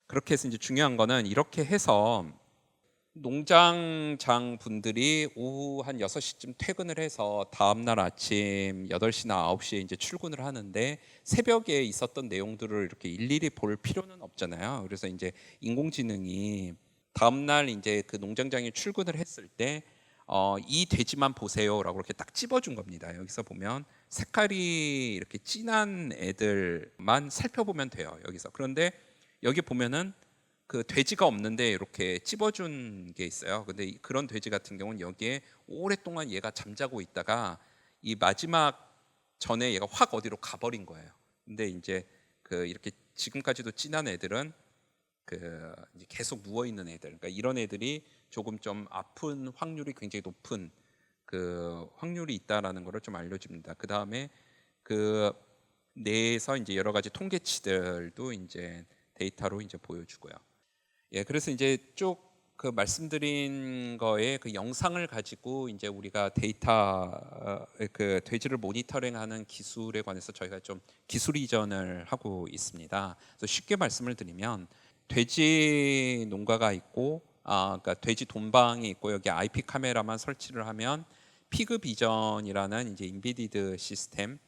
그렇게 해서 이제 중요한 거는 이렇게 해서 농장장 분들이 오후 한 6시쯤 퇴근을 해서 다음날 아침 8시나 9시에 이제 출근을 하는데, 새벽에 있었던 내용들을 이렇게 일일이 볼 필요는 없잖아요. 그래서 이제 인공지능이 다음날 이제 그 농장장이 출근을 했을 때 이 돼지만 보세요라고 이렇게 딱 찝어준 겁니다. 여기서 보면 색깔이 이렇게 진한 애들만 살펴보면 돼요. 여기서. 그런데 여기 보면은 그 돼지가 없는데 이렇게 찝어준 게 있어요. 근데 그런 돼지 같은 경우는 여기에 오랫동안 얘가 잠자고 있다가 이 마지막 전에 얘가 확 어디로 가버린 거예요. 근데 이제 그 이렇게 지금까지도 찐한 애들은 그 이제 계속 누워 있는 애들, 그러니까 이런 애들이 조금 좀 아픈 확률이 굉장히 높은 그 확률이 있다라는 거를 좀 알려줍니다. 그 다음에 그 내에서 이제 여러 가지 통계치들도 이제 데이터로 이제 보여주고요. 예, 그래서 이제 쭉 그 말씀드린 거에 그 영상을 가지고 이제 우리가 데이터 그 돼지를 모니터링하는 기술에 관해서 저희가 좀 기술 이전을 하고 있습니다. 그래서 쉽게 말씀을 드리면 돼지 농가가 있고, 그러니까 돼지 돈방이 있고, 여기 IP 카메라만 설치를 하면 피그 비전이라는 이제 인비디드 시스템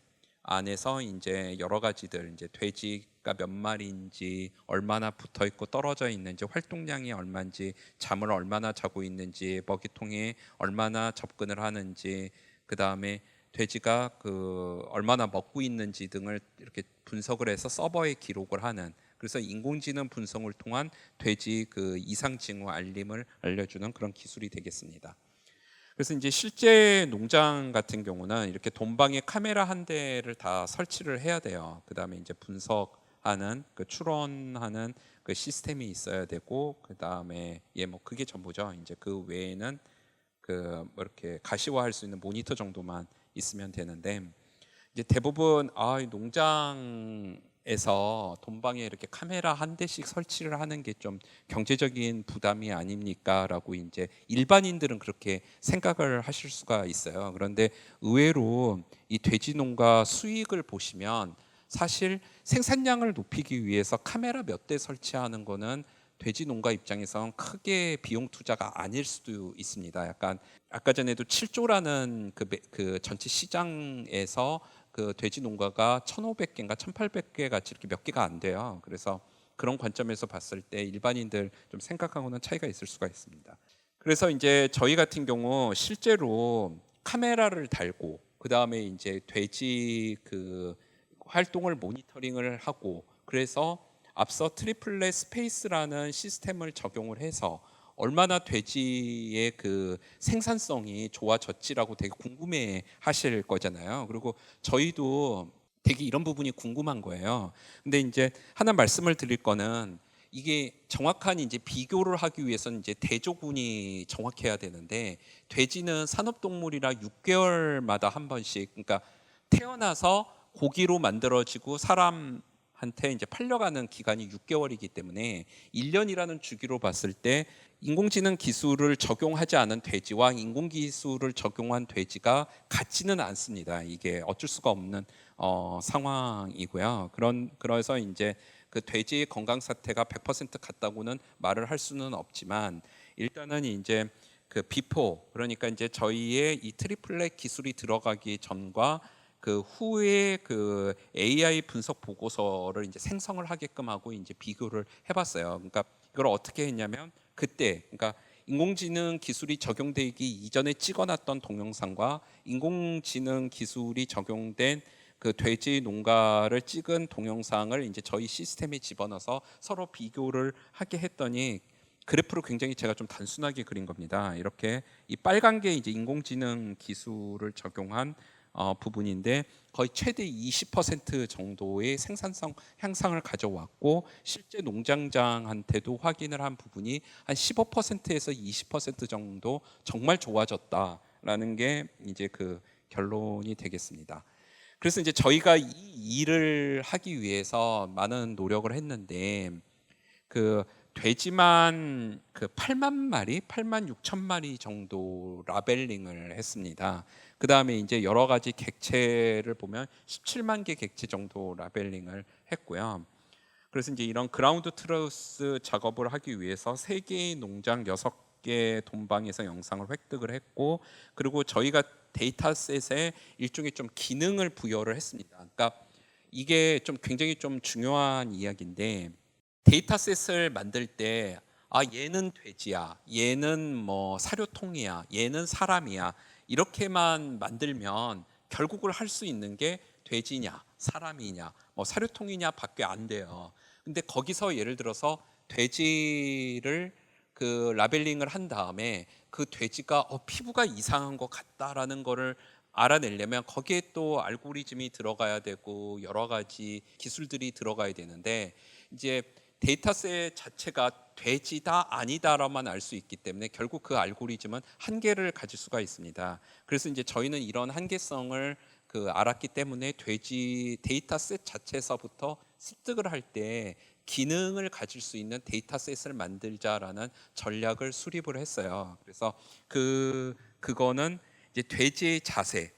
안에서 이제 여러 가지들, 이제 돼지가 몇 마리인지, 얼마나 붙어 있고 떨어져 있는지, 활동량이 얼마인지, 잠을 얼마나 자고 있는지, 먹이통에 얼마나 접근을 하는지, 그 다음에 돼지가 그 얼마나 먹고 있는지 등을 이렇게 분석을 해서 서버에 기록을 하는 그래서 인공지능 분석을 통한 돼지 그 이상 징후 알림을 알려주는 그런 기술이 되겠습니다. 그래서 이제 실제 농장 같은 경우는 이렇게 돈방에 카메라 한 대를 다 설치를 해야 돼요. 그다음에 이제 분석하는 그 추론하는 그 시스템이 있어야 되고, 그다음에 뭐 그게 전부죠. 이제 그 외에는 그 뭐 이렇게 가시화할 수 있는 모니터 정도만 있으면 되는데, 이제 대부분 농장에서 돈방에 이렇게 카메라 한 대씩 설치를 하는 게 좀 경제적인 부담이 아닙니까라고 이제 일반인들은 그렇게 생각을 하실 수가 있어요. 그런데 의외로 이 돼지 농가 수익을 보시면 사실 생산량을 높이기 위해서 카메라 몇 대 설치하는 거는 돼지 농가 입장에선 크게 비용 투자가 아닐 수도 있습니다. 약간 아까 전에도 7조라는 그 전체 시장에서 그 돼지 농가가 1,500개인가 1,800개 같이 이렇게 몇 개가 안 돼요. 그래서 그런 관점에서 봤을 때 일반인들 좀 생각하고는 차이가 있을 수가 있습니다. 그래서 이제 저희 같은 경우 실제로 카메라를 달고, 그 다음에 이제 돼지 그 활동을 모니터링을 하고, 그래서 앞서 트리플렛 스페이스라는 시스템을 적용을 해서 얼마나 돼지의 그 생산성이 좋아졌지라고 되게 궁금해 하실 거잖아요. 그리고 저희도 되게 이런 부분이 궁금한 거예요. 근데 이제 하나 말씀을 드릴 거는, 이게 정확한 이제 비교를 하기 위해서는 이제 대조군이 정확해야 되는데, 돼지는 산업동물이라 6개월마다 한 번씩, 그러니까 태어나서 고기로 만들어지고 사람한테 이제 팔려가는 기간이 6개월이기 때문에 1년이라는 주기로 봤을 때 인공지능 기술을 적용하지 않은 돼지와 인공기술을 적용한 돼지가 같지는 않습니다. 이게 어쩔 수가 없는 상황이고요. 그래서 이제 그 돼지의 건강 상태가 100% 같다고는 말을 할 수는 없지만, 일단은 이제 그 비포, 그러니까 이제 저희의 이 트리플렛 기술이 들어가기 전과 그 후에 그 AI 분석 보고서를 이제 생성을 하게끔 하고 이제 비교를 해봤어요. 그러니까 이걸 어떻게 했냐면, 그때 그러니까 인공지능 기술이 적용되기 이전에 찍어놨던 동영상과 인공지능 기술이 적용된 그 돼지 농가를 찍은 동영상을 이제 저희 시스템에 집어넣어서 서로 비교를 하게 했더니, 그래프로 굉장히 제가 좀 단순하게 그린 겁니다. 이렇게 이 빨간 게 이제 인공지능 기술을 적용한 부분인데, 거의 최대 20% 정도의 생산성 향상을 가져왔고, 실제 농장장한테도 확인을 한 부분이 한 15%에서 20% 정도 정말 좋아졌다라는 게 이제 그 결론이 되겠습니다. 그래서 이제 저희가 이 일을 하기 위해서 많은 노력을 했는데, 그 돼지만 그 8만 마리, 8만 6천 마리 정도 라벨링을 했습니다. 그 다음에 이제 여러 가지 객체를 보면 17만 개 객체 정도 라벨링을 했고요. 그래서 이제 이런 그라운드 트루스 작업을 하기 위해서 3개의 농장 6개 돈방에서 영상을 획득을 했고, 그리고 저희가 데이터셋에 일종의 좀 기능을 부여를 했습니다. 그러니까 이게 좀 굉장히 좀 중요한 이야기인데, 데이터셋을 만들 때 얘는 돼지야, 얘는 뭐 사료통이야, 얘는 사람이야, 이렇게만 만들면 결국을 할 수 있는 게 돼지냐 사람이냐 뭐 사료통이냐 밖에 안 돼요. 근데 거기서 예를 들어서 돼지를 그 라벨링을 한 다음에 그 돼지가 피부가 이상한 것 같다라는 거를 알아내려면 거기에 또 알고리즘이 들어가야 되고 여러 가지 기술들이 들어가야 되는데, 이제 데이터셋 자체가 돼지다 아니다라만 알 수 있기 때문에 결국 그 알고리즘은 한계를 가질 수가 있습니다. 그래서 이제 저희는 이런 한계성을 알았기 때문에 돼지 데이터셋 자체에서부터 습득을 할 때 기능을 가질 수 있는 데이터셋을 만들자라는 전략을 수립을 했어요. 그래서 그거는 이제 돼지의 자세,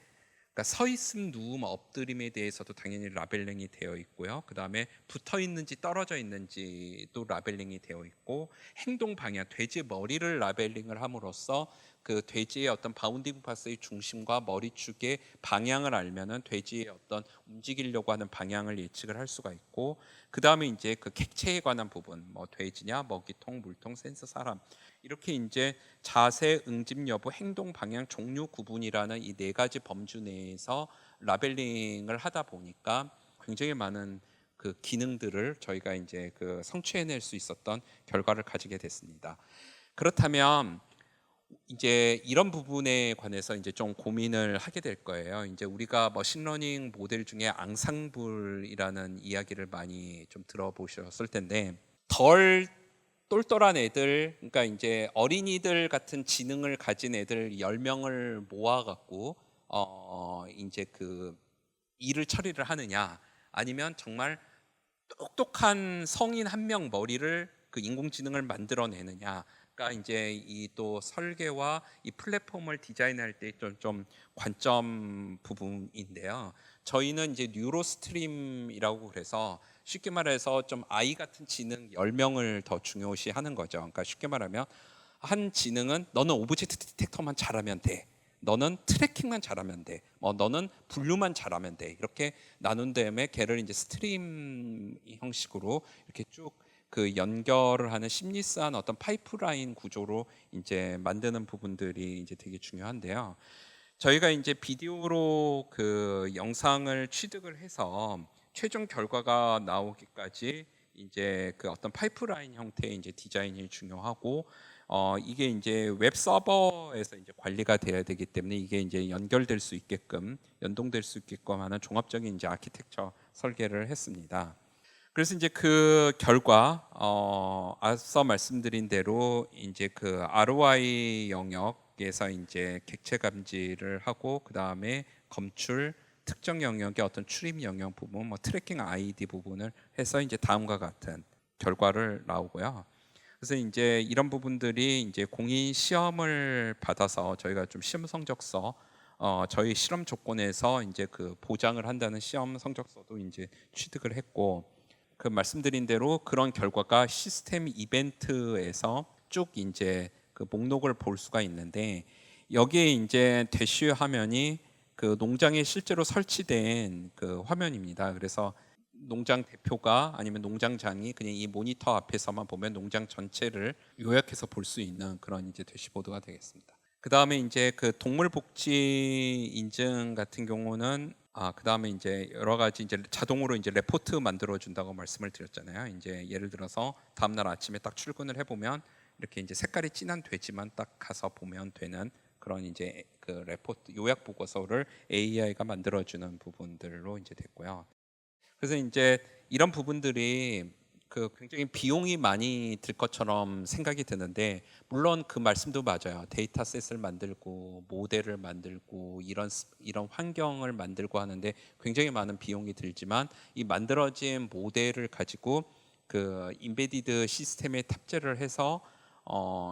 그러니까 서 있음, 누움, 엎드림에 대해서도 당연히 라벨링이 되어 있고요. 그 다음에 붙어 있는지 떨어져 있는지도 라벨링이 되어 있고, 행동 방향, 돼지의 머리를 라벨링을 함으로써 그 돼지의 어떤 바운딩 파스의 중심과 머리축의 방향을 알면은 돼지의 어떤 움직이려고 하는 방향을 예측을 할 수가 있고, 그 다음에 이제 그 객체에 관한 부분, 뭐 돼지냐, 먹이통, 물통, 센서, 사람, 이렇게 이제 자세, 응집 여부, 행동 방향, 종류 구분이라는 이 4가지 범주 내에서 라벨링을 하다 보니까 굉장히 많은 그 기능들을 저희가 이제 그 성취해낼 수 있었던 결과를 가지게 됐습니다. 그렇다면 이제 이런 부분에 관해서 이제 좀 고민을 하게 될 거예요. 이제 우리가 머신러닝 모델 중에 앙상블이라는 이야기를 많이 좀 들어보셨을 텐데, 덜 똘똘한 애들, 그러니까 이제 어린이들 같은 지능을 가진 애들 10명을 모아갖고 이제 그 일을 처리를 하느냐, 아니면 정말 똑똑한 성인 한 명 머리를 그 인공지능을 만들어내느냐가 이제 이 또 설계와 이 플랫폼을 디자인할 때 좀 관점 부분인데요. 저희는 이제 뉴로스트림이라고 그래서 쉽게 말해서 좀 아이 같은 지능 10명을 더 중요시하는 거죠. 그러니까 쉽게 말하면 한 지능은 너는 오브젝트 디텍터만 잘하면 돼. 너는 트래킹만 잘하면 돼. 너는 분류만 잘하면 돼. 이렇게 나눈 다음에 걔를 이제 스트림 형식으로 이렇게 쭉 그 연결을 하는 심리스한 어떤 파이프라인 구조로 이제 만드는 부분들이 이제 되게 중요한데요. 저희가 이제 비디오로 그 영상을 취득을 해서 최종 결과가 나오기까지 이제 그 어떤 파이프라인 형태의 이제 디자인이 중요하고, 이게 이제 웹 서버에서 이제 관리가 돼야 되기 때문에 이게 이제 연결될 수 있게끔, 연동될 수 있게끔 하는 종합적인 이제 아키텍처 설계를 했습니다. 그래서 이제 그 결과, 앞서 말씀드린 대로 이제 그 ROI 영역에서 이제 객체 감지를 하고, 그 다음에 검출, 특정 영역의 어떤 출입 영역 부분, 트래킹 아이디 부분을 해서 이제 다음과 같은 결과를 나오고요. 그래서 이제 이런 부분들이 이제 공인 시험을 받아서 저희가 좀 시험 성적서, 저희 실험 조건에서 이제 그 보장을 한다는 시험 성적서도 이제 취득을 했고, 그 말씀드린 대로 그런 결과가 시스템 이벤트에서 쭉 이제 그 목록을 볼 수가 있는데, 여기에 이제 대쉬 화면이 그 농장에 실제로 설치된 그 화면입니다. 그래서 농장 대표가 아니면 농장장이 그냥 이 모니터 앞에서만 보면 농장 전체를 요약해서 볼 수 있는 그런 이제 대시보드가 되겠습니다. 그 다음에 이제 그 동물복지 인증 같은 경우는 그 다음에 이제 여러 가지 이제 자동으로 이제 레포트 만들어 준다고 말씀을 드렸잖아요. 이제 예를 들어서 다음 날 아침에 딱 출근을 해보면 이렇게 이제 색깔이 진한 돼지만 딱 가서 보면 되는 그런 이제 그 레포트 요약 보고서를 AI가 만들어주는 부분들로 이제 됐고요. 그래서 이제 이런 부분들이 그 굉장히 비용이 많이 들 것처럼 생각이 드는데, 물론 그 말씀도 맞아요. 데이터셋을 만들고 모델을 만들고 이런 환경을 만들고 하는데 굉장히 많은 비용이 들지만, 이 만들어진 모델을 가지고 그 인베디드 시스템에 탑재를 해서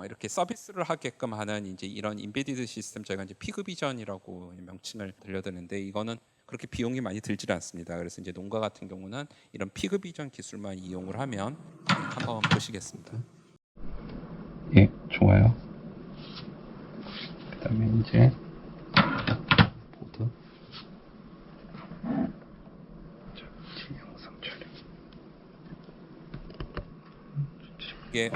이렇게 서비스를 하게끔 하는 이제 이런 인베디드 시스템, 저희가 이제 피그비전이라고 명칭을 들려드는데, 이거는 그렇게 비용이 많이 들지 않습니다. 그래서 이제 농가 같은 경우는 이런 피그비전 기술만 이용을 하면 한번 보시겠습니다. 예, 좋아요. 그다음에 이제 보드, 영상 촬영. 이게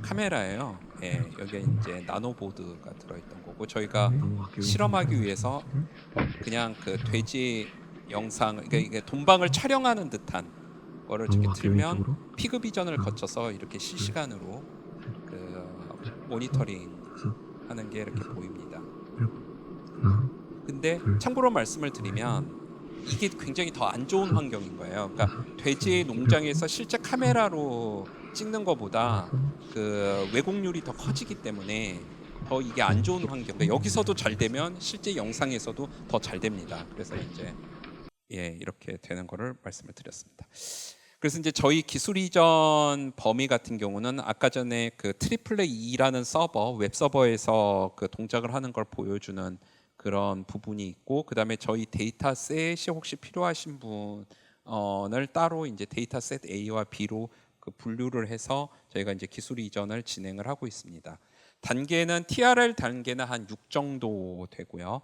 카메라예요. 예, 여기에 이제 나노보드가 들어있던 거고, 저희가 실험하기 위해서 그냥 그 돼지 영상, 그러니까 이게 돈방을 촬영하는 듯한 거를 이렇게 틀면 피그비전을 거쳐서 이렇게 실시간으로 그 모니터링 하는 게 이렇게 보입니다. 근데 참고로 말씀을 드리면 이게 굉장히 더 안 좋은 환경인 거예요. 그러니까 돼지 농장에서 실제 카메라로 찍는 것보다 그 왜곡률이 더 커지기 때문에 더 이게 안 좋은 환경. 그러니까 여기서도 잘 되면 실제 영상에서도 더 잘 됩니다. 그래서 이제 이렇게 되는 거를 말씀을 드렸습니다. 그래서 이제 저희 기술 이전 범위 같은 경우는 아까 전에 그 트리플레 E라는 서버, 웹 서버에서 그 동작을 하는 걸 보여주는 그런 부분이 있고, 그다음에 저희 데이터셋이 혹시 필요하신 분을 따로 이제 데이터셋 A와 B로 그 분류를 해서 저희가 이제 기술 이전을 진행을 하고 있습니다. 단계는 TRL 단계는 한 6 정도 되고요.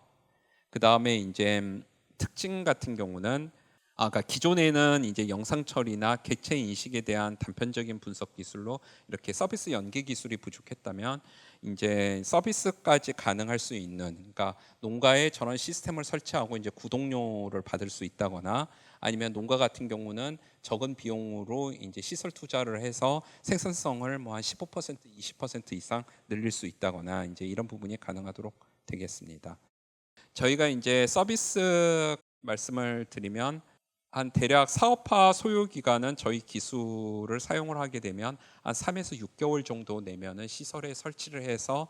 그다음에 이제 특징 같은 경우는 그러니까 기존에는 이제 영상 처리나 객체 인식에 대한 단편적인 분석 기술로 이렇게 서비스 연계 기술이 부족했다면, 이제 서비스까지 가능할 수 있는, 그러니까 농가에 저런 시스템을 설치하고 이제 구독료를 받을 수 있다거나 아니면 농가 같은 경우는 적은 비용으로 이제 시설 투자를 해서 생산성을 뭐 한 15% 20% 이상 늘릴 수 있다거나 이제 이런 부분이 가능하도록 되겠습니다. 저희가 이제 서비스 말씀을 드리면 한 대략 사업화 소요 기간은 저희 기술을 사용을 하게 되면 한 3에서 6개월 정도 내면은 시설에 설치를 해서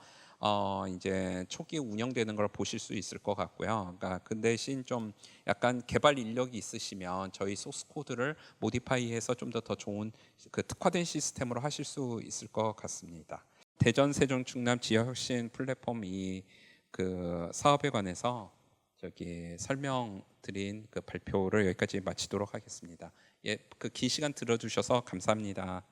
이제 초기 운영되는 걸 보실 수 있을 것 같고요. 그러니까 그 대신 좀 약간 개발 인력이 있으시면 저희 소스 코드를 모디파이해서 좀 더 좋은 그 특화된 시스템으로 하실 수 있을 것 같습니다. 대전, 세종, 충남 지역혁신 플랫폼 이 그 사업에 관해서 저기 설명드린 그 발표를 여기까지 마치도록 하겠습니다. 예, 그 긴 시간 들어주셔서 감사합니다.